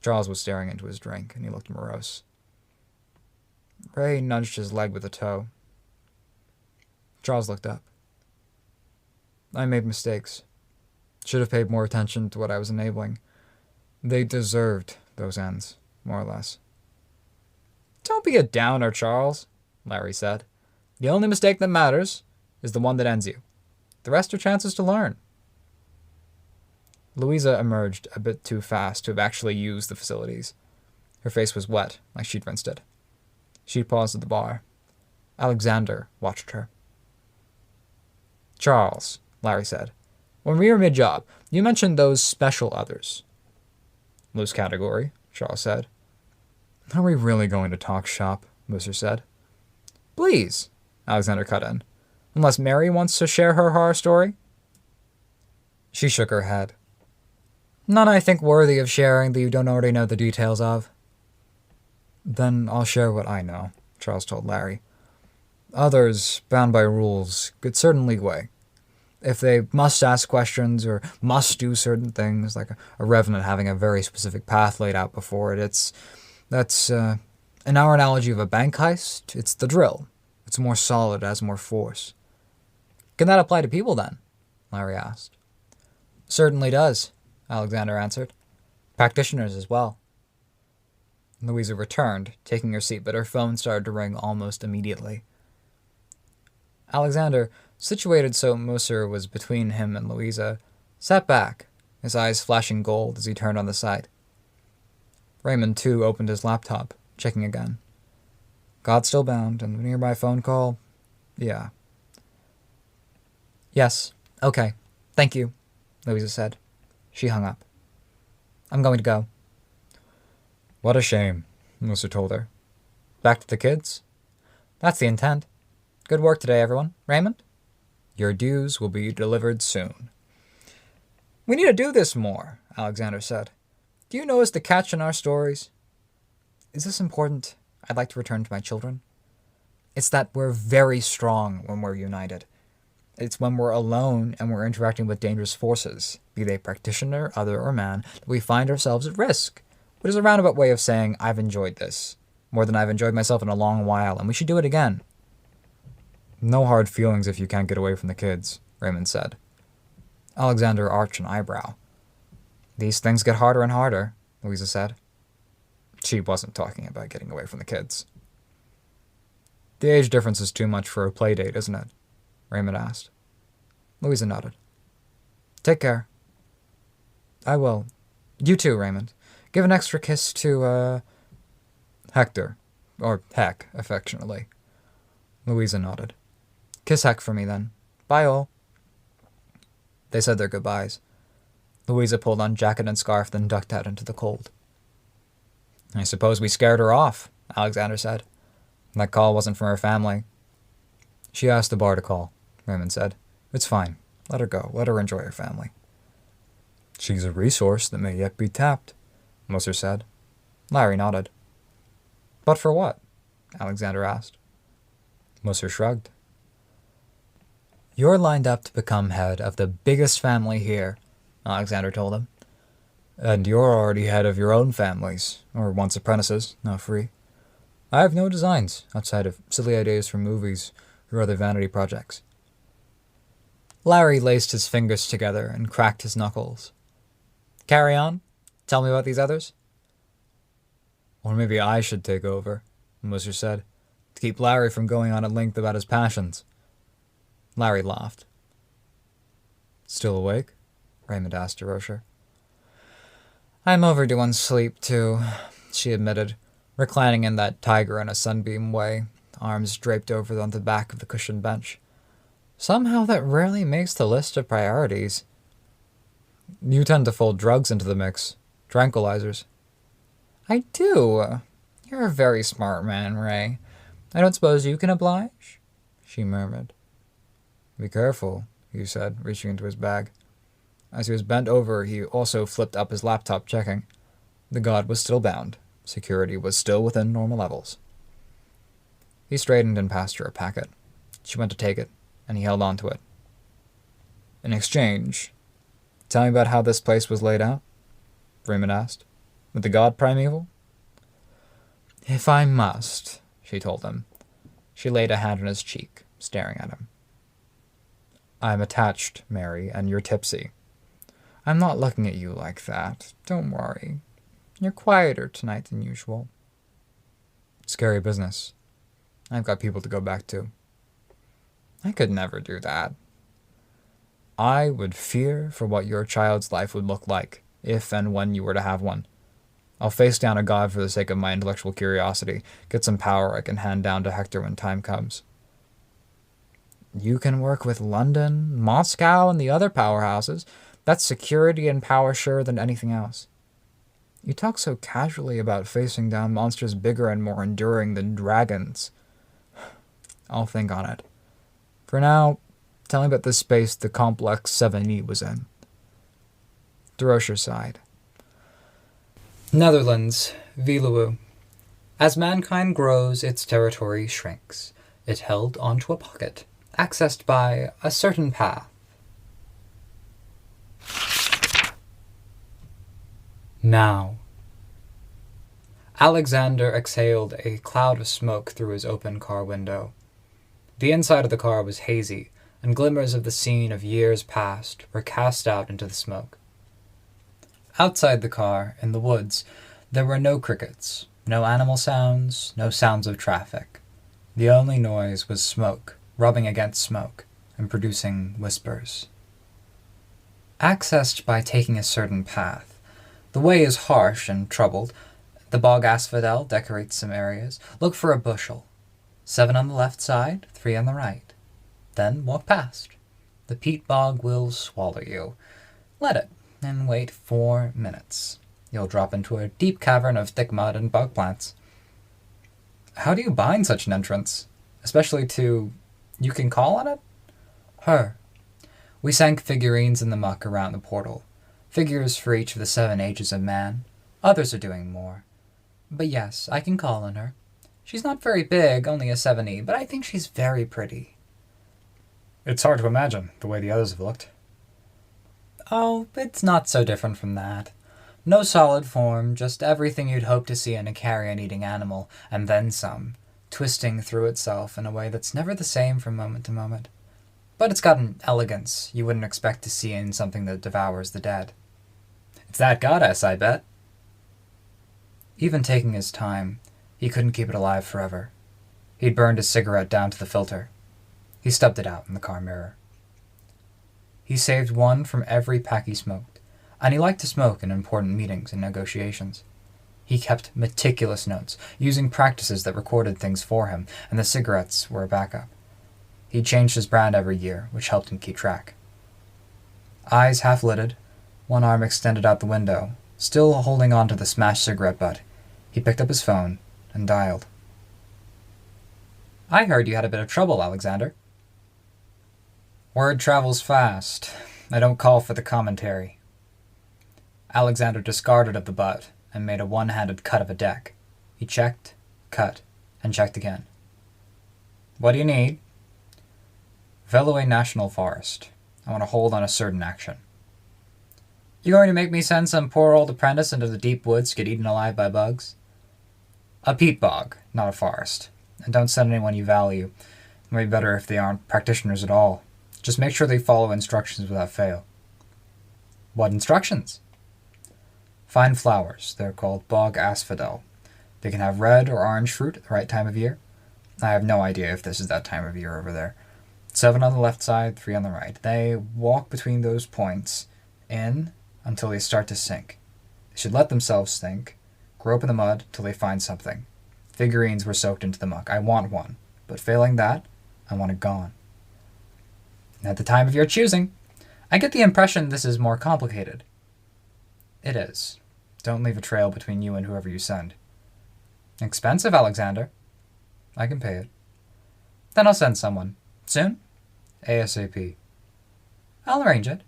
Charles was staring into his drink, and he looked morose. Ray nudged his leg with a toe. Charles looked up. I made mistakes. Should have paid more attention to what I was enabling. They deserved those ends, more or less. Don't be a downer, Charles, Larry said. The only mistake that matters is the one that ends you. The rest are chances to learn. Louisa emerged a bit too fast to have actually used the facilities. Her face was wet, like she'd rinsed it. She paused at the bar. Alexander watched her. Charles, Larry said, when we were mid-job, you mentioned those special others. Loose category, Charles said. Are we really going to talk shop? Moser said. Please, Alexander cut in. Unless Mary wants to share her horror story? She shook her head. None I think worthy of sharing that you don't already know the details of. Then I'll share what I know, Charles told Larry. Others, bound by rules, get certain leeway. If they must ask questions or must do certain things, like a revenant having a very specific path laid out before it, that's in our analogy of a bank heist, it's the drill. It's more solid, has more force. Can that apply to people then? Larry asked. Certainly does, Alexander answered. Practitioners as well. Louisa returned, taking her seat, but her phone started to ring almost immediately. Alexander, situated so Moser was between him and Louisa, sat back, his eyes flashing gold as he turned on the site. Raymond, too, opened his laptop, checking again. God still bound, and the nearby phone call? Yeah. Yes, okay, thank you, Louisa said. She hung up. I'm going to go. What a shame, Moser told her. Back to the kids? That's the intent. Good work today, everyone. Raymond? Your dues will be delivered soon. We need to do this more, Alexander said. Do you notice the catch in our stories? Is this important? I'd like to return to my children. It's that we're very strong when we're united. It's when we're alone and we're interacting with dangerous forces, be they practitioner, other, or man, that we find ourselves at risk. Which is a roundabout way of saying, I've enjoyed this, more than I've enjoyed myself in a long while, and we should do it again. No hard feelings if you can't get away from the kids, Raymond said. Alexander arched an eyebrow. These things get harder and harder, Louisa said. She wasn't talking about getting away from the kids. The age difference is too much for a play date, isn't it? Raymond asked. Louisa nodded. Take care. I will. You too, Raymond. Give an extra kiss to, Hector. Or Heck, affectionately. Louisa nodded. Kiss Heck for me, then. Bye, all. They said their goodbyes. Louisa pulled on jacket and scarf, then ducked out into the cold. I suppose we scared her off, Alexander said. That call wasn't from her family. She asked the bar to call, Raymond said. It's fine. Let her go. Let her enjoy her family. She's a resource that may yet be tapped, Mercer said. Larry nodded. But for what? Alexander asked. Mercer shrugged. You're lined up to become head of the biggest family here, Alexander told him. And you're already head of your own families, or once apprentices, not free. I have no designs outside of silly ideas for movies or other vanity projects. Larry laced his fingers together and cracked his knuckles. Carry on. Tell me about these others. Or maybe I should take over, Mercer said, to keep Larry from going on at length about his passions. Larry laughed. Still awake? Raymond asked DeRocher. I'm overdue on sleep, too, she admitted, reclining in that tiger in a sunbeam way, arms draped over on the back of the cushioned bench. Somehow that rarely makes the list of priorities. You tend to fold drugs into the mix. Tranquilizers. I do. You're a very smart man, Ray. I don't suppose you can oblige? She murmured. Be careful, he said, reaching into his bag. As he was bent over, he also flipped up his laptop, checking. The god was still bound. Security was still within normal levels. He straightened and passed her a packet. She went to take it, and he held on to it. In exchange, tell me about how this place was laid out? Raymond asked. With the god primeval? If I must, she told him. She laid a hand on his cheek, staring at him. I'm attached, Mary, and you're tipsy. I'm not looking at you like that. Don't worry. You're quieter tonight than usual. Scary business. I've got people to go back to. I could never do that. I would fear for what your child's life would look like, if and when you were to have one. I'll face down a god for the sake of my intellectual curiosity, get some power I can hand down to Hector when time comes. You can work with London, Moscow, and the other powerhouses. That's security and power surer than anything else. You talk so casually about facing down monsters bigger and more enduring than dragons. I'll think on it. For now, tell me about the space the Complex 7E was in. DeRocher sighed. Netherlands, Veluwe. As mankind grows, its territory shrinks. It held onto a pocket, accessed by a certain path. Now. Alexander exhaled a cloud of smoke through his open car window. The inside of the car was hazy, and glimmers of the scene of years past were cast out into the smoke. Outside the car, in the woods, there were no crickets, no animal sounds, no sounds of traffic. The only noise was smoke, rubbing against smoke, and producing whispers. Accessed by taking a certain path. The way is harsh and troubled. The bog asphodel decorates some areas. Look for a bushel. 7 on the left side, 3 on the right. Then walk past. The peat bog will swallow you. Let it, and wait 4 minutes. You'll drop into a deep cavern of thick mud and bog plants. How do you bind such an entrance? Especially to... You can call on it? Her. We sank figurines in the muck around the portal. Figures for each of the 7 ages of man. Others are doing more. But yes, I can call on her. She's not very big, only a 7E, but I think she's very pretty. It's hard to imagine, the way the others have looked. Oh, it's not so different from that. No solid form, just everything you'd hope to see in a carrion-eating animal, and then some, twisting through itself in a way that's never the same from moment to moment. But it's got an elegance you wouldn't expect to see in something that devours the dead. It's that goddess, I bet. Even taking his time, he couldn't keep it alive forever. He'd burned his cigarette down to the filter. He stubbed it out in the car mirror. He saved one from every pack he smoked, and he liked to smoke in important meetings and negotiations. He kept meticulous notes, using practices that recorded things for him, and the cigarettes were a backup. He changed his brand every year, which helped him keep track. Eyes half-lidded, one arm extended out the window, still holding on to the smashed cigarette butt, he picked up his phone and dialed. I heard you had a bit of trouble, Alexander, Word travels fast. I don't call for the commentary. Alexander discarded of the butt and made a one-handed cut of a deck. He checked, cut, and checked again. What do you need? Veloe National Forest. I want to hold on a certain action. You going to make me send some poor old apprentice into the deep woods to get eaten alive by bugs? A peat bog, not a forest. And don't send anyone you value. It might be better if they aren't practitioners at all. Just make sure they follow instructions without fail. What instructions? Find flowers. They're called bog asphodel. They can have red or orange fruit at the right time of year. I have no idea if this is that time of year over there. 7 on the left side, 3 on the right. They walk between those points in until they start to sink. They should let themselves sink, grow up in the mud till they find something. Figurines were soaked into the muck. I want one, but failing that, I want it gone. At the time of your choosing, I get the impression this is more complicated. It is. Don't leave a trail between you and whoever you send. Expensive, Alexander. I can pay it. Then I'll send someone. Soon? ASAP. I'll arrange it.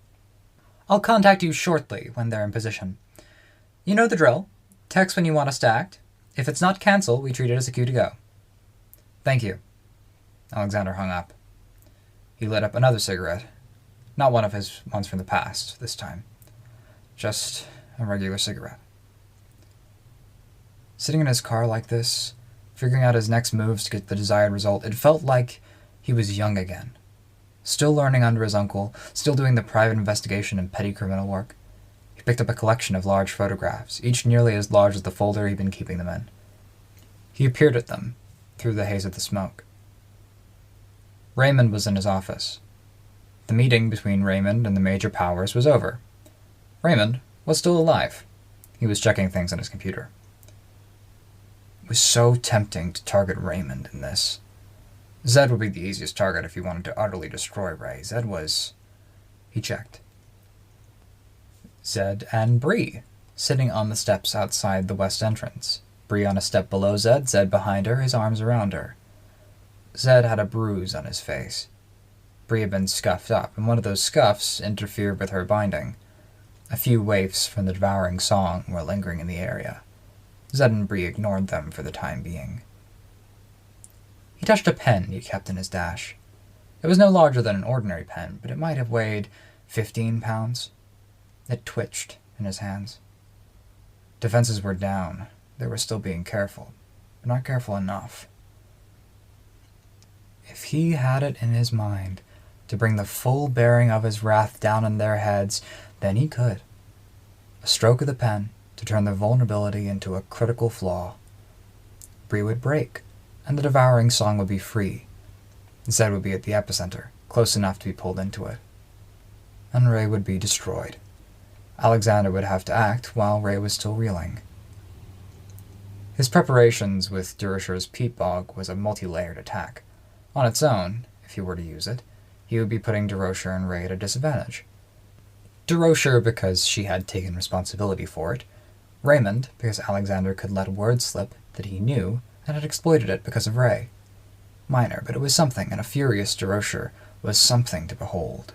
I'll contact you shortly when they're in position. You know the drill. Text when you want us to act. If it's not cancel, we treat it as a cue to go. Thank you. Alexander hung up. He lit up another cigarette. Not one of his ones from the past, this time. Just a regular cigarette. Sitting in his car like this, figuring out his next moves to get the desired result, it felt like he was young again. Still learning under his uncle, still doing the private investigation and petty criminal work. He picked up a collection of large photographs, each nearly as large as the folder he'd been keeping them in. He peered at them through the haze of the smoke. Raymond was in his office. The meeting between Raymond and the major powers was over. Raymond was still alive. He was checking things on his computer. It was so tempting to target Raymond in this. Zed would be the easiest target if he wanted to utterly destroy Ray. Zed was... He checked. Zed and Bree, sitting on the steps outside the west entrance. Bree on a step below Zed, Zed behind her, his arms around her. Zed had a bruise on his face. Bree had been scuffed up, and one of those scuffs interfered with her binding. A few waifs from the devouring song were lingering in the area. Zed and Bree ignored them for the time being. He touched a pen he kept in his dash. It was no larger than an ordinary pen, but it might have weighed 15 pounds. It twitched in his hands. Defenses were down. They were still being careful, but not careful enough. If he had it in his mind to bring the full bearing of his wrath down on their heads, then he could. A stroke of the pen to turn the vulnerability into a critical flaw. Bree would break, and the devouring song would be free. Zed would be at the epicenter, close enough to be pulled into it. And Ray would be destroyed. Alexander would have to act while Ray was still reeling. His preparations with Durocher's peat bog was a multi-layered attack. On its own, if he were to use it, he would be putting Durocher and Ray at a disadvantage. Durocher because she had taken responsibility for it, Raymond because Alexander could let word slip that he knew and had exploited it because of Ray. Minor, but it was something, and a furious Durocher was something to behold.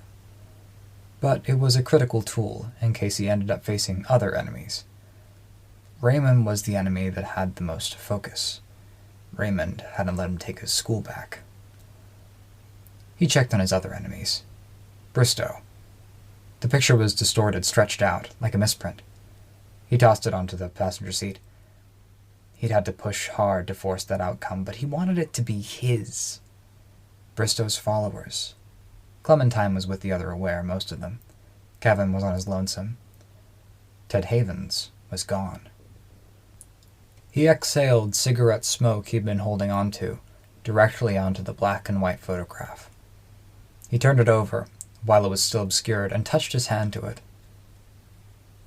But it was a critical tool in case he ended up facing other enemies. Raymond was the enemy that had the most focus. Raymond hadn't let him take his school back. He checked on his other enemies. Bristow. The picture was distorted, stretched out, like a misprint. He tossed it onto the passenger seat. He'd had to push hard to force that outcome, but he wanted it to be his. Bristow's followers. Clementine was with the other aware, most of them. Kevin was on his lonesome. Ted Havens was gone. He exhaled cigarette smoke he'd been holding onto, directly onto the black and white photograph. He turned it over, while it was still obscured, and touched his hand to it.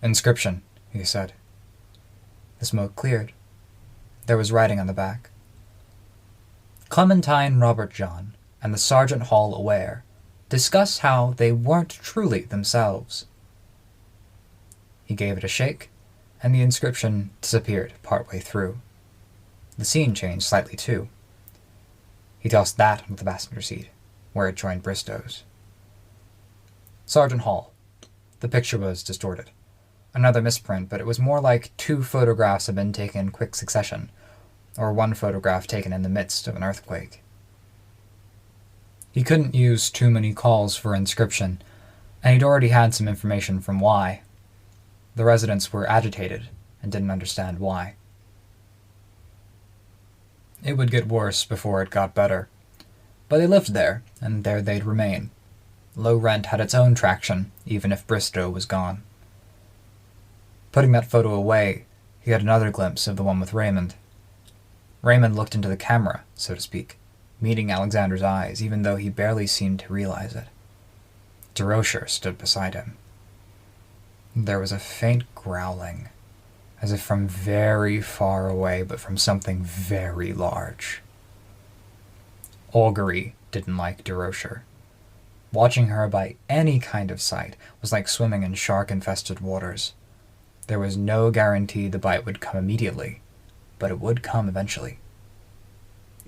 "Inscription," he said. The smoke cleared. There was writing on the back. Clementine Robert John and the Sergeant Hall Aware discuss how they weren't truly themselves. He gave it a shake, and the inscription disappeared partway through. The scene changed slightly too. He tossed that onto the passenger seat, where it joined Bristow's. Sergeant Hall. The picture was distorted. Another misprint, but it was more like 2 photographs had been taken in quick succession, or 1 photograph taken in the midst of an earthquake. He couldn't use too many calls for inscription, and he'd already had some information from Y. The residents were agitated and didn't understand why. It would get worse before it got better. But they lived there, and there they'd remain. Low rent had its own traction, even if Bristow was gone. Putting that photo away, he had another glimpse of the one with Raymond. Raymond looked into the camera, so to speak, meeting Alexander's eyes, even though he barely seemed to realize it. DeRocher stood beside him. There was a faint growling, as if from very far away, but from something very large. Augury didn't like DeRocher. Watching her by any kind of sight was like swimming in shark-infested waters. There was no guarantee the bite would come immediately, but it would come eventually.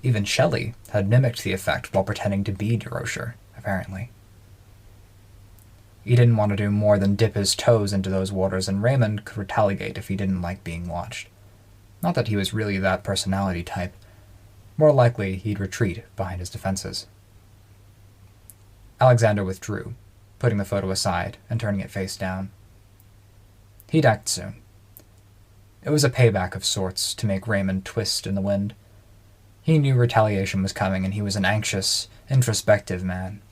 Even Shelley had mimicked the effect while pretending to be DeRocher, apparently. He didn't want to do more than dip his toes into those waters, and Raymond could retaliate if he didn't like being watched. Not that he was really that personality type. More likely, he'd retreat behind his defenses. Alexander withdrew, putting the photo aside and turning it face down. He'd act soon. It was a payback of sorts to make Raymond twist in the wind. He knew retaliation was coming, and he was an anxious, introspective man.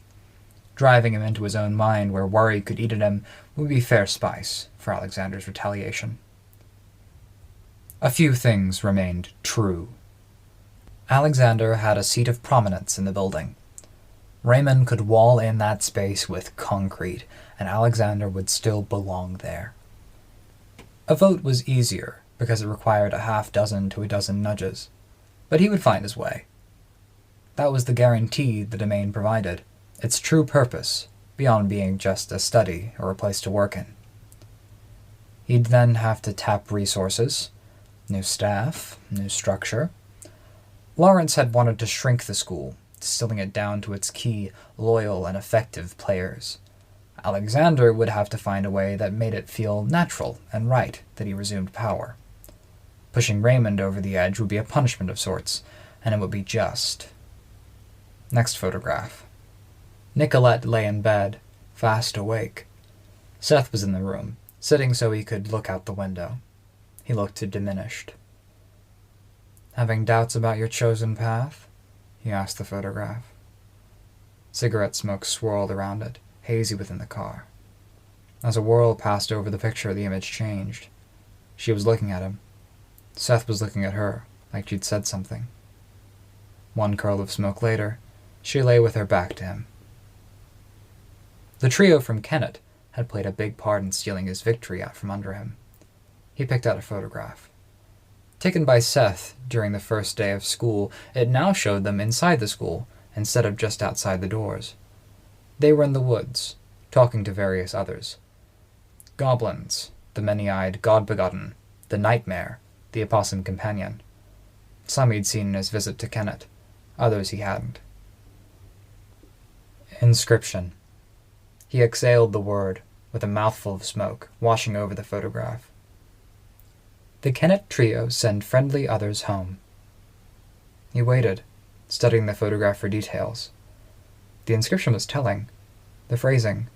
Driving him into his own mind where worry could eat at him would be fair spice for Alexander's retaliation. A few things remained true. Alexander had a seat of prominence in the building. Raymond could wall in that space with concrete, and Alexander would still belong there. A vote was easier, because it required a half dozen to a dozen nudges, but he would find his way. That was the guarantee the domain provided, its true purpose, beyond being just a study or a place to work in. He'd then have to tap resources, new staff, new structure. Lawrence had wanted to shrink the school, distilling it down to its key, loyal, and effective players. Alexander would have to find a way that made it feel natural and right that he resumed power. Pushing Raymond over the edge would be a punishment of sorts, and it would be just. Next photograph. Nicolette lay in bed, fast awake. Seth was in the room, sitting so he could look out the window. He looked diminished. "Having doubts about your chosen path?" he asked the photograph. Cigarette smoke swirled around it, hazy within the car. As a whirl passed over the picture, the image changed. She was looking at him. Seth was looking at her, like she'd said something. One curl of smoke later, she lay with her back to him. The trio from Kennet had played a big part in stealing his victory out from under him. He picked out a photograph. Taken by Seth during the first day of school, it now showed them inside the school, instead of just outside the doors. They were in the woods, talking to various others. Goblins, the many-eyed God-begotten, the nightmare, the opossum companion. Some he'd seen in his visit to Kennet, others he hadn't. Inscription. He exhaled the word, with a mouthful of smoke, washing over the photograph. The Kennet trio send friendly others home. He waited, studying the photograph for details. The inscription was telling. The phrasing.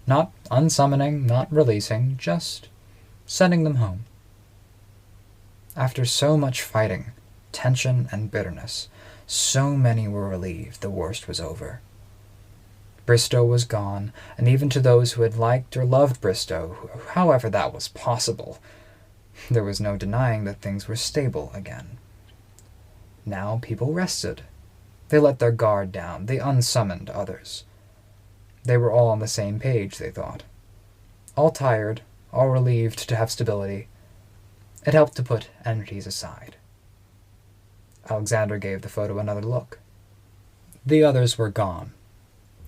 Not unsummoning, not releasing, just sending them home. After so much fighting, tension, and bitterness, so many were relieved the worst was over. Bristow was gone, and even to those who had liked or loved Bristow, however that was possible, there was no denying that things were stable again. Now people rested. They let their guard down. They unsummoned others. They were all on the same page, they thought. All tired, all relieved to have stability. It helped to put entities aside. Alexander gave the photo another look. The others were gone.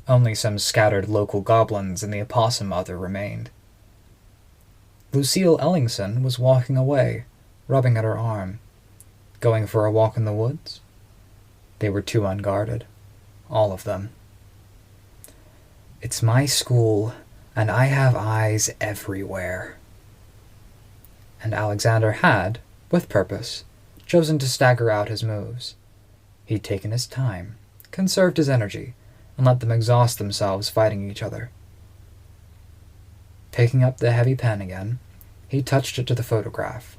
Only some scattered local goblins and the opossum mother remained. Lucille Ellingson was walking away, rubbing at her arm. Going for a walk in the woods? They were too unguarded. All of them. It's my school, and I have eyes everywhere. And Alexander had, with purpose, chosen to stagger out his moves. He'd taken his time, conserved his energy, and let them exhaust themselves fighting each other. Picking up the heavy pen again, he touched it to the photograph.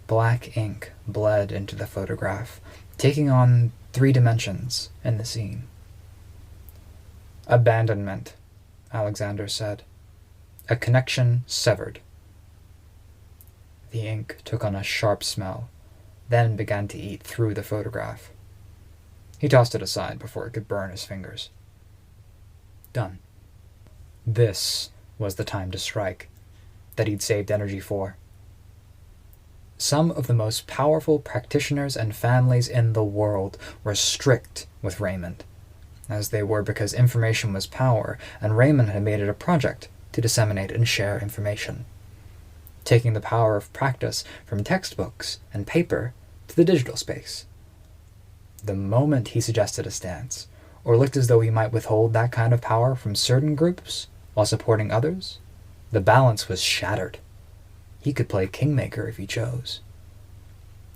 Black ink bled into the photograph, taking on 3 dimensions in the scene. Abandonment, Alexander said. A connection severed. The ink took on a sharp smell, then began to eat through the photograph. He tossed it aside before it could burn his fingers. Done. This was the time to strike, that he'd saved energy for. Some of the most powerful practitioners and families in the world were strict with Raymond, as they were because information was power, and Raymond had made it a project to disseminate and share information, taking the power of practice from textbooks and paper to the digital space. The moment he suggested a stance, or looked as though he might withhold that kind of power from certain groups while supporting others, the balance was shattered. He could play kingmaker if he chose.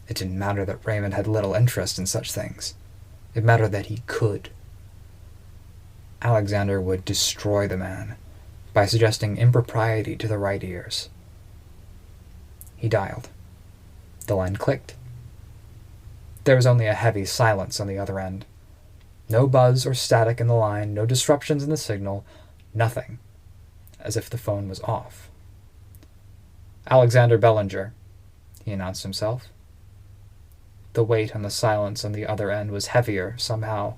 It didn't matter that Raymond had little interest in such things. It mattered that he could. Alexander would destroy the man by suggesting impropriety to the right ears. He dialed. The line clicked. There was only a heavy silence on the other end. No buzz or static in the line, no disruptions in the signal, nothing, as if the phone was off. Alexander Bellinger, he announced himself. The weight on the silence on the other end was heavier, somehow,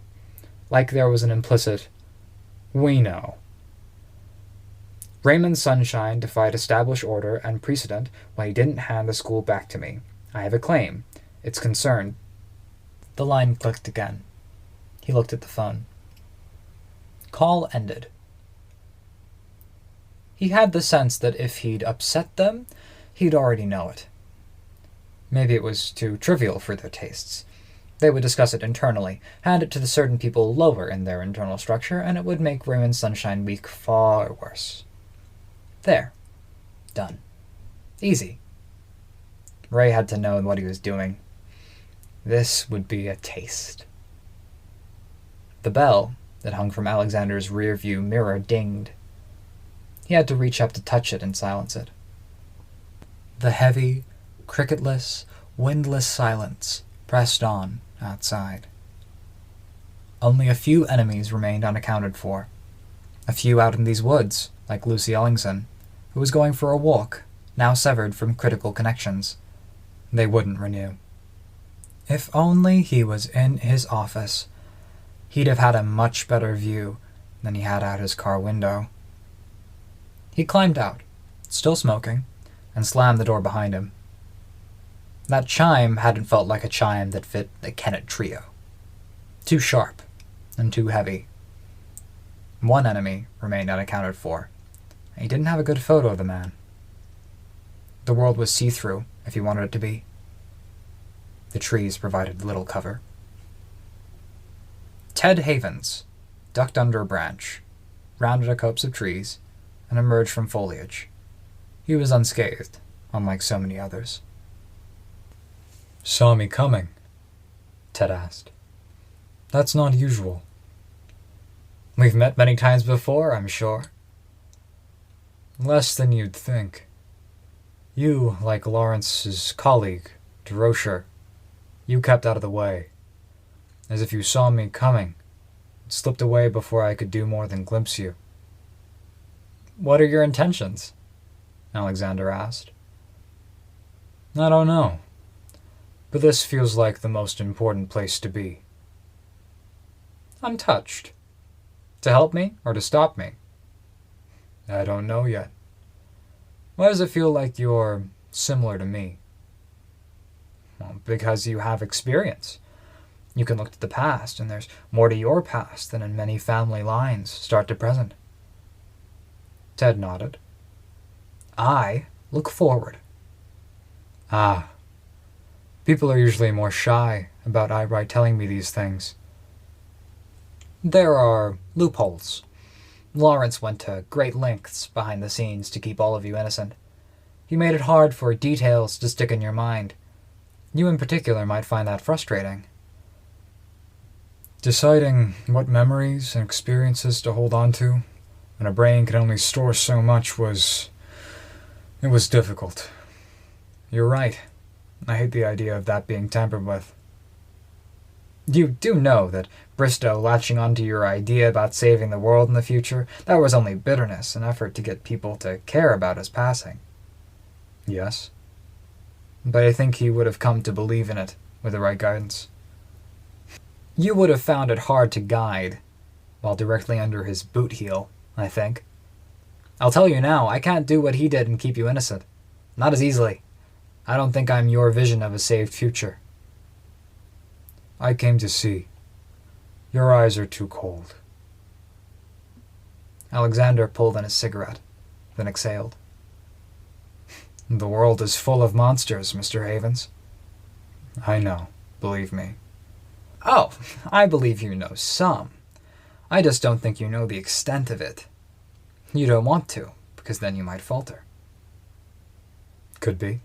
like there was an implicit, "We know." Raymond Sunshine defied established order and precedent when he didn't hand the school back to me. I have a claim. It's concerned. The line clicked again. He looked at the phone. Call ended. He had the sense that if he'd upset them, he'd already know it. Maybe it was too trivial for their tastes. They would discuss it internally, hand it to the certain people lower in their internal structure, and it would make Raymond Sunshine week far worse. There. Done. Easy. Ray had to know what he was doing. This would be a taste. The bell that hung from Alexander's rear-view mirror dinged. He had to reach up to touch it and silence it. The heavy, cricketless, windless silence pressed on outside. Only a few enemies remained unaccounted for. A few out in these woods, like Lucy Ellingson, who was going for a walk, now severed from critical connections. They wouldn't renew. If only he was in his office, he'd have had a much better view than he had out his car window. He climbed out, still smoking, and slammed the door behind him. That chime hadn't felt like a chime that fit the Kennett trio. Too sharp and too heavy. One enemy remained unaccounted for, and he didn't have a good photo of the man. The world was see-through, if he wanted it to be. The trees provided little cover. Ted Havens ducked under a branch, rounded a copse of trees, and emerged from foliage. He was unscathed, unlike so many others. "Saw me coming?" Ted asked. "That's not usual." "We've met many times before, I'm sure." "Less than you'd think. You, like Lawrence's colleague, DeRocher, you kept out of the way. As if you saw me coming, and slipped away before I could do more than glimpse you." "What are your intentions?" Alexander asked. "I don't know, but this feels like the most important place to be." "I'm touched. To help me or to stop me?" "I don't know yet." "Why does it feel like you're similar to me?" "Well, because you have experience. You can look to the past, and there's more to your past than in many family lines, start to present." Ted nodded. "I look forward." "Ah. People are usually more shy about outright telling me these things." "There are loopholes. Lawrence went to great lengths behind the scenes to keep all of you innocent. He made it hard for details to stick in your mind. You in particular might find that frustrating. Deciding what memories and experiences to hold on to when a brain can only store so much was difficult. You're right. I hate the idea of that being tampered with. You do know that Bristow latching onto your idea about saving the world in the future, that was only bitterness, an effort to get people to care about his passing. Yes. But I think he would have come to believe in it with the right guidance. You would have found it hard to guide while directly under his boot heel, I think. I'll tell you now, I can't do what he did and keep you innocent. Not as easily. I don't think I'm your vision of a saved future. I came to see. Your eyes are too cold. Alexander pulled in his cigarette, then exhaled. The world is full of monsters, Mr. Havens. I know, believe me. Oh, I believe you know some. I just don't think you know the extent of it. You don't want to, because then you might falter. Could be.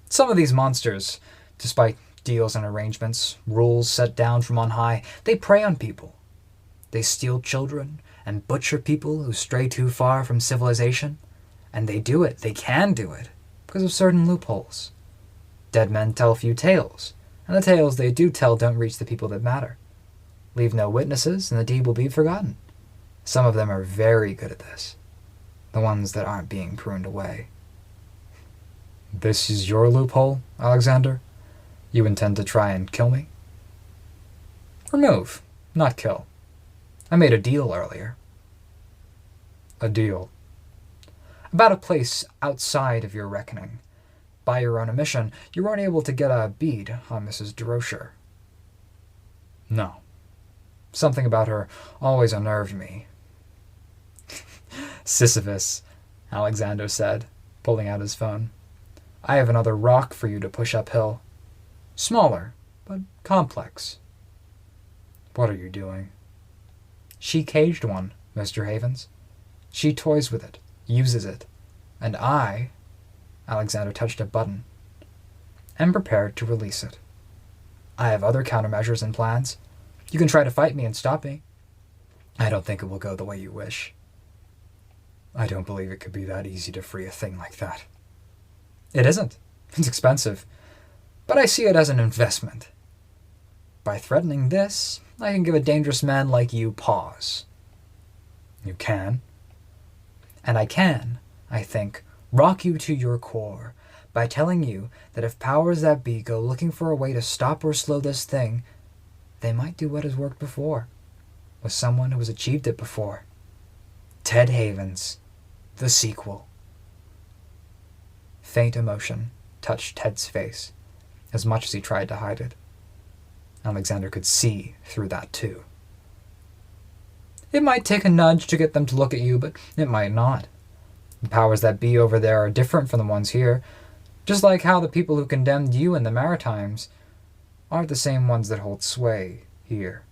Some of these monsters, despite deals and arrangements, rules set down from on high, they prey on people. They steal children and butcher people who stray too far from civilization. And they do it, they can do it, because of certain loopholes. Dead men tell few tales, and the tales they do tell don't reach the people that matter. Leave no witnesses, and the deed will be forgotten. Some of them are very good at this. The ones that aren't being pruned away. This is your loophole, Alexander? You intend to try and kill me? Remove, not kill. I made a deal earlier. A deal? About a place outside of your reckoning. By your own admission, you weren't able to get a bead on Mrs. DeRocher. No. Something about her always unnerved me. Sisyphus, Alexander said, pulling out his phone. I have another rock for you to push uphill. Smaller, but complex. What are you doing? She caged one, Mr. Havens. She toys with it, uses it, and I, Alexander touched a button, am prepared to release it. I have other countermeasures and plans. You can try to fight me and stop me. I don't think it will go the way you wish. I don't believe it could be that easy to free a thing like that. It isn't. It's expensive. But I see it as an investment. By threatening this, I can give a dangerous man like you pause. You can? And I can, I think, rock you to your core by telling you that if powers that be go looking for a way to stop or slow this thing, they might do what has worked before, with someone who has achieved it before. Ted Havens, the sequel. Faint emotion touched Ted's face, as much as he tried to hide it. Alexander could see through that too. It might take a nudge to get them to look at you, but it might not. The powers that be over there are different from the ones here, just like how the people who condemned you in the Maritimes aren't the same ones that hold sway here.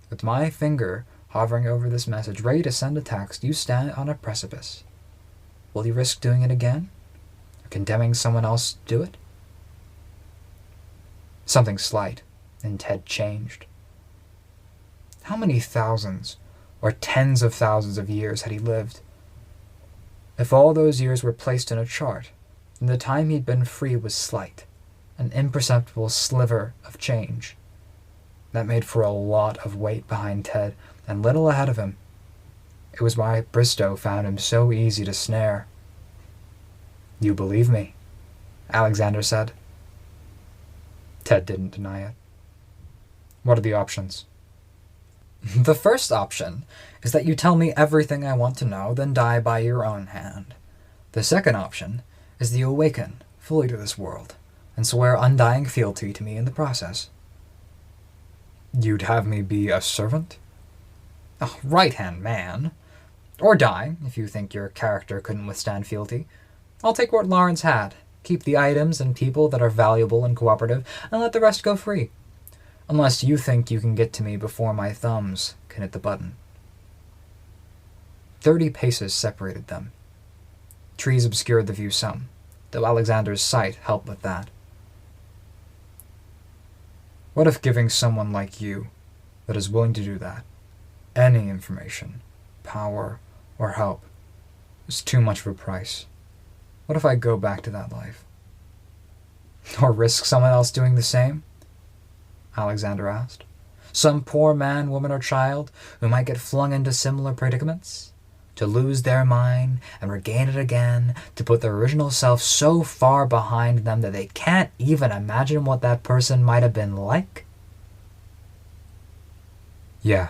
With my finger hovering over this message, ready to send a text, you stand on a precipice. Will you risk doing it again? Or condemning someone else to do it? Something slight in Ted changed. How many thousands or tens of thousands of years had he lived? If all those years were placed in a chart, then the time he'd been free was slight, an imperceptible sliver of change. That made for a lot of weight behind Ted, and little ahead of him. It was why Bristow found him so easy to snare. You believe me, Alexander said. Ted didn't deny it. What are the options? The first option is that you tell me everything I want to know, then die by your own hand. The second option is that you awaken fully to this world, and swear undying fealty to me in the process. You'd have me be a servant? A right-hand man. Or die, if you think your character couldn't withstand fealty. I'll take what Lawrence had, keep the items and people that are valuable and cooperative, and let the rest go free. Unless you think you can get to me before my thumbs can hit the button. 30 paces separated them. Trees obscured the view some, though Alexander's sight helped with that. What if giving someone like you, that is willing to do that, any information, power, or help, is too much of a price? What if I go back to that life? Or risk someone else doing the same? Alexander asked. Some poor man, woman, or child who might get flung into similar predicaments? To lose their mind and regain it again, to put their original self so far behind them that they can't even imagine what that person might have been like? Yeah,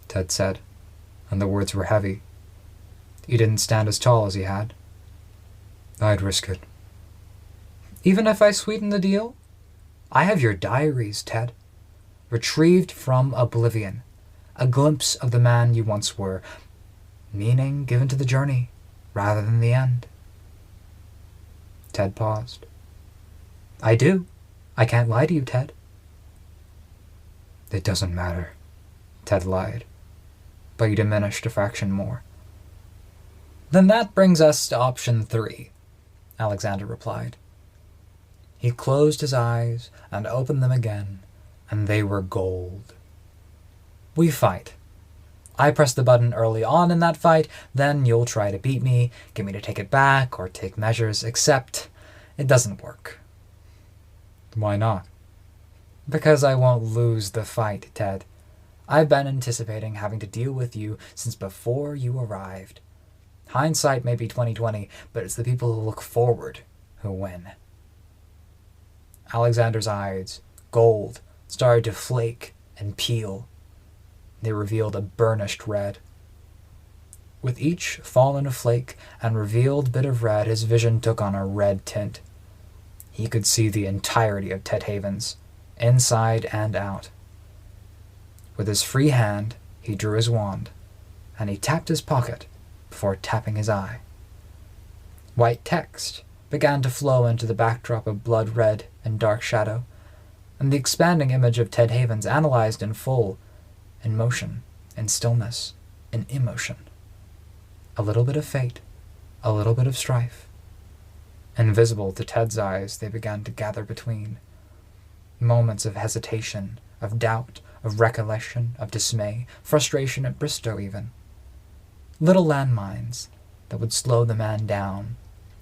Ted said, and the words were heavy. He didn't stand as tall as he had. I'd risk it. Even if I sweeten the deal? I have your diaries, Ted. Retrieved from oblivion. A glimpse of the man you once were. Meaning given to the journey, rather than the end. Ted paused. I do. I can't lie to you, Ted. It doesn't matter, Ted lied, but he diminished a fraction more. Then that brings us to option 3, Alexander replied. He closed his eyes and opened them again, and they were gold. We fight. I press the button early on in that fight, then you'll try to beat me, get me to take it back, or take measures, except it doesn't work. Why not? Because I won't lose the fight, Ted. I've been anticipating having to deal with you since before you arrived. Hindsight may be 20/20, but it's the people who look forward who win. Alexander's eyes, gold, started to flake and peel. They revealed a burnished red. With each fallen flake and revealed bit of red, his vision took on a red tint. He could see the entirety of Ted Havens, inside and out. With his free hand, he drew his wand, and he tapped his pocket before tapping his eye. White text began to flow into the backdrop of blood red and dark shadow, and the expanding image of Ted Havens analyzed in full, in motion, in stillness, in emotion. A little bit of fate, a little bit of strife. Invisible to Ted's eyes, they began to gather between. Moments of hesitation, of doubt, of recollection, of dismay, frustration at Bristow even. Little landmines that would slow the man down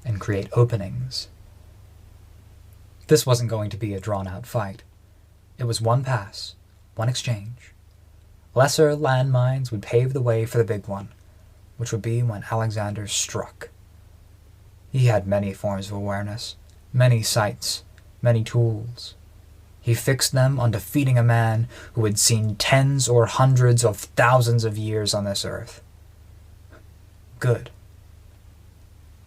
and create openings. This wasn't going to be a drawn-out fight. It was one pass, one exchange. Lesser landmines would pave the way for the big one, which would be when Alexander struck. He had many forms of awareness, many sights, many tools. He fixed them on defeating a man who had seen tens or hundreds of thousands of years on this earth. Good.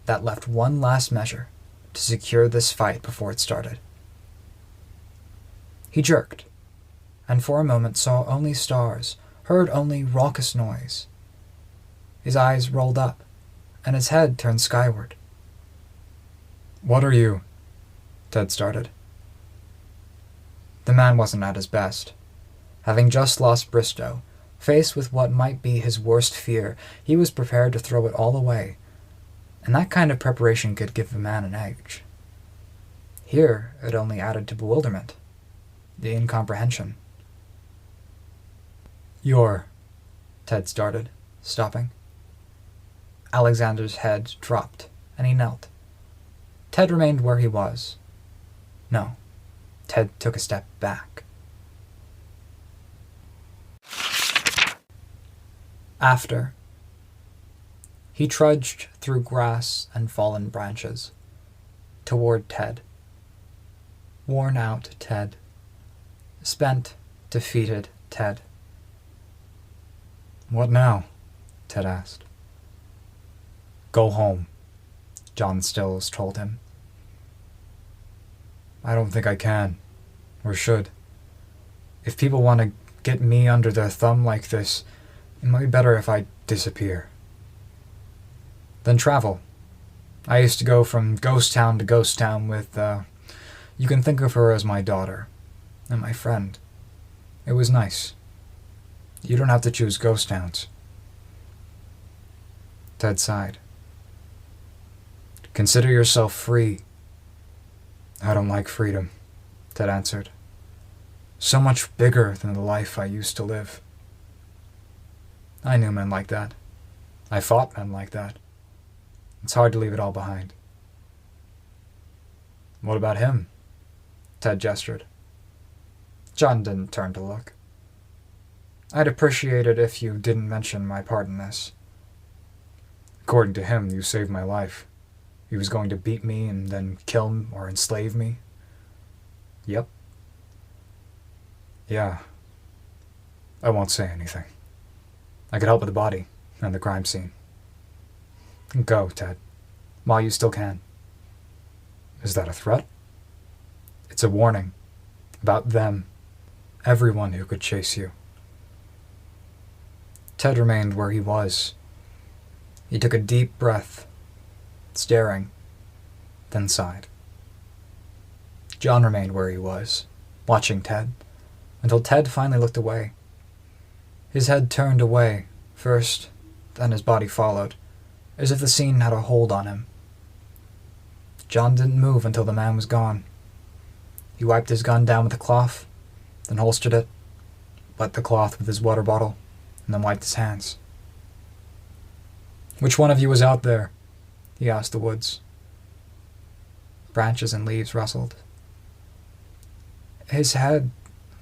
That left one last measure to secure this fight before it started. He jerked, and for a moment saw only stars, heard only raucous noise. His eyes rolled up, and his head turned skyward. What are you? Ted started. The man wasn't at his best. Having just lost Bristow, faced with what might be his worst fear, he was prepared to throw it all away, and that kind of preparation could give a man an edge. Here it only added to bewilderment, the incomprehension. You're... Ted started, stopping. Alexander's head dropped, and he knelt. Ted remained where he was. No, Ted took a step back. After. He trudged through grass and fallen branches, toward Ted. Worn out Ted. Spent, defeated Ted. What now? Ted asked. Go home, John Stills told him. I don't think I can, or should. If people want to get me under their thumb like this, it might be better if I disappear. Then travel. I used to go from ghost town to ghost town with, you can think of her as my daughter, and my friend. It was nice. You don't have to choose ghost towns. Ted sighed. Consider yourself free. I don't like freedom, Ted answered. So much bigger than the life I used to live. I knew men like that. I fought men like that. It's hard to leave it all behind. What about him? Ted gestured. John didn't turn to look. I'd appreciate it if you didn't mention my part in this. According to him, you saved my life. He was going to beat me and then kill or enslave me. Yep. Yeah. I won't say anything. I could help with the body and the crime scene. Go, Ted, while you still can. Is that a threat? It's a warning. About them. Everyone who could chase you. Ted remained where he was. He took a deep breath, staring, then sighed. John remained where he was, watching Ted, until Ted finally looked away. His head turned away, first, then his body followed, as if the scene had a hold on him. John didn't move until the man was gone. He wiped his gun down with a cloth, then holstered it, wet the cloth with his water bottle, and then wiped his hands. Which one of you was out there? He asked the woods. Branches and leaves rustled. His head,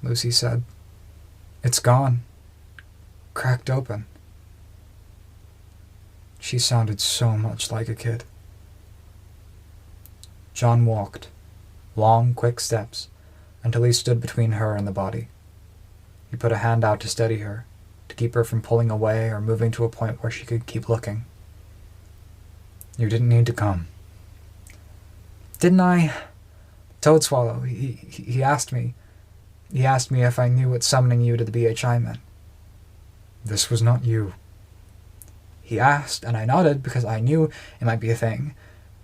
Lucy said. It's gone. Cracked open. She sounded so much like a kid. John walked, long, quick steps, until he stood between her and the body. He put a hand out to steady her, to keep her from pulling away or moving to a point where she could keep looking. You didn't need to come. Didn't I? Toadswallow, he asked me. He asked me if I knew what summoning you to the BHI meant. This was not you. He asked, and I nodded because I knew it might be a thing.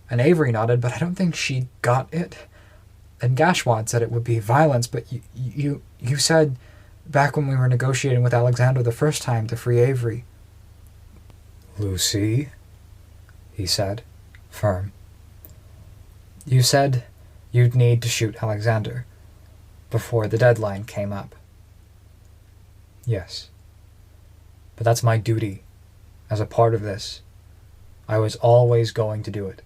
And Avery nodded, but I don't think she got it. And Gashwad said it would be violence, but you said, back when we were negotiating with Alexander the first time to free Avery. Lucy, he said, firm. You said you'd need to shoot Alexander before the deadline came up. Yes. But that's my duty. As a part of this, I was always going to do it.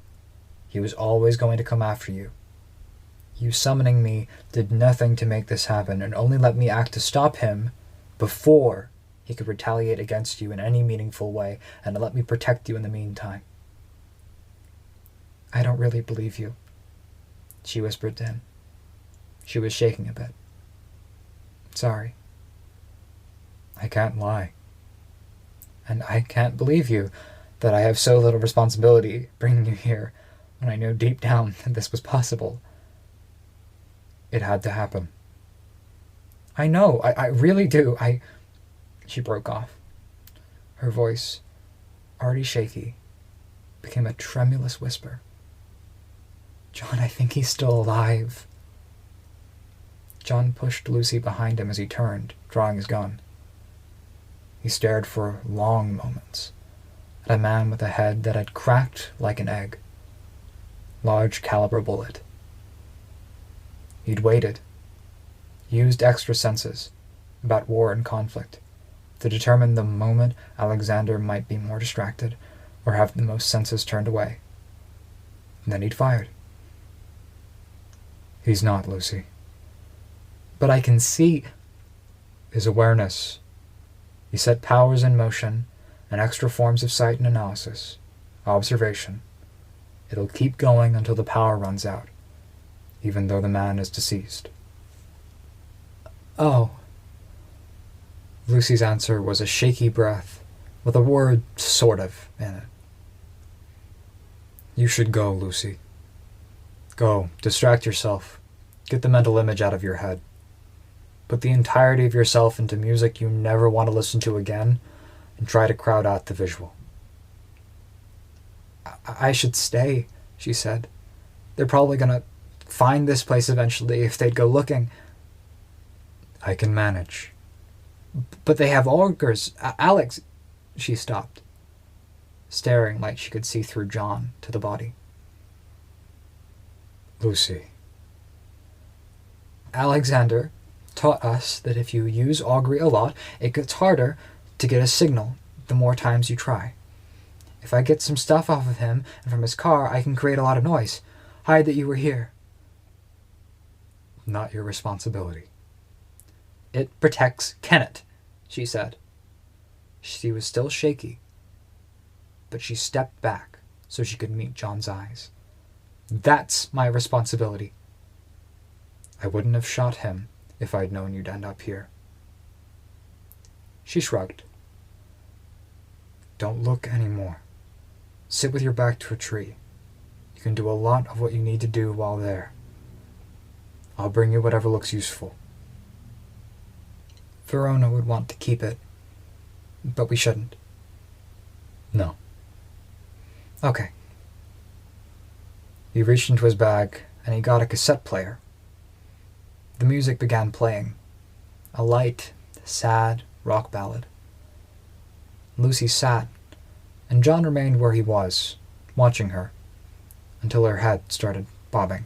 He was always going to come after you. You summoning me did nothing to make this happen and only let me act to stop him before he could retaliate against you in any meaningful way and to let me protect you in the meantime. I don't really believe you, she whispered to him. She was shaking a bit. Sorry. I can't lie. And I can't believe you that I have so little responsibility bringing you here when I know deep down that this was possible. It had to happen. I know, I really do. She broke off. Her voice, already shaky, became a tremulous whisper. John, I think he's still alive. John pushed Lucy behind him as he turned, drawing his gun. He stared for long moments at a man with a head that had cracked like an egg. Large caliber bullet. He'd waited, used extra senses about war and conflict to determine the moment Alexander might be more distracted or have the most senses turned away. And then he'd fired. He's not, Lucy. But I can see his awareness. He set powers in motion and extra forms of sight and analysis, observation. It'll keep going until the power runs out, even though the man is deceased. Oh. Lucy's answer was a shaky breath, with a word sort of in it. You should go, Lucy. Go, distract yourself. Get the mental image out of your head. Put the entirety of yourself into music you never want to listen to again, and try to crowd out the visual. I should stay, she said. They're probably gonna find this place eventually if they'd go looking. I can manage. But they have augers. Alex, she stopped. staring like she could see through John to the body. Lucy. Alexander taught us that if you use augury a lot, it gets harder to get a signal the more times you try. If I get some stuff off of him and from his car, I can create a lot of noise. Hide that you were here. Not your responsibility. It protects Kenneth, she said. She was still shaky, but she stepped back so she could meet John's eyes. That's my responsibility. I wouldn't have shot him if I'd known you'd end up here. She shrugged. Don't look anymore. Sit with your back to a tree. You can do a lot of what you need to do while there. I'll bring you whatever looks useful. Verona would want to keep it, but we shouldn't. No. Okay. He reached into his bag and he got a cassette player. The music began playing. A light, sad rock ballad. Lucy sat, and John remained where he was, watching her, until her head started bobbing.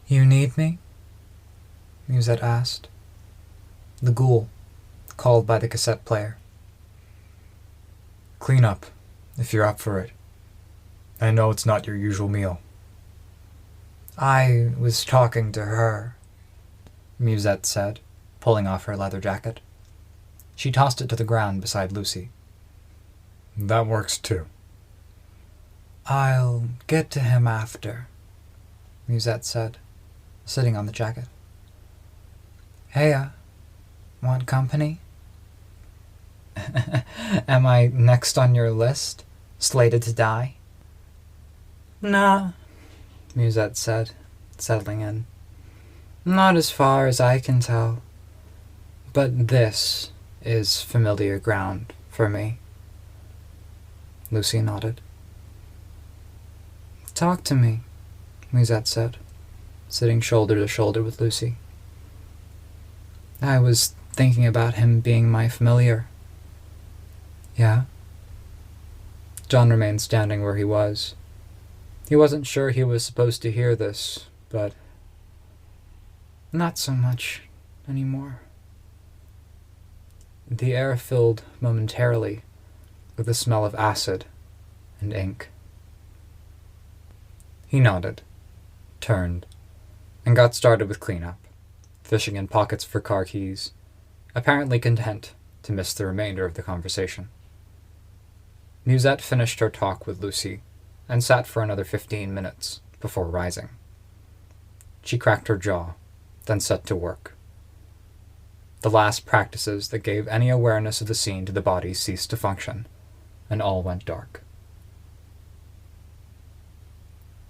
You need me? Musette asked. The ghoul, called by the cassette player. Clean up, if you're up for it. I know it's not your usual meal. I was talking to her, Musette said, pulling off her leather jacket. She tossed it to the ground beside Lucy. That works too. I'll get to him after, Musette said, sitting on the jacket. Heya, want company? Am I next on your list? Slated to die? Nah, Musette said, settling in. Not as far as I can tell. But this is familiar ground for me. Lucy nodded. Talk to me, Musette said, sitting shoulder to shoulder with Lucy. I was thinking about him being my familiar. Yeah? John remained standing where he was. He wasn't sure he was supposed to hear this, but not so much anymore. The air filled momentarily with the smell of acid and ink. He nodded, turned, and got started with cleanup, fishing in pockets for car keys, apparently content to miss the remainder of the conversation. Musette finished her talk with Lucy and sat for another 15 minutes before rising. She cracked her jaw, then set to work. The last practices that gave any awareness of the scene to the body ceased to function, and all went dark.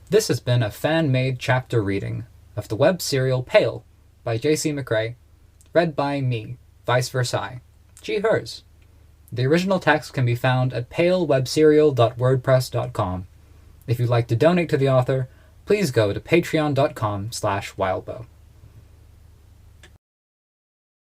This has been a fan-made chapter reading of the web serial Pale by J.C. McCrae, read by me, viceVersailes, G. Hers. The original text can be found at palewebserial.wordpress.com. If you'd like to donate to the author, please go to patreon.com/wildbow.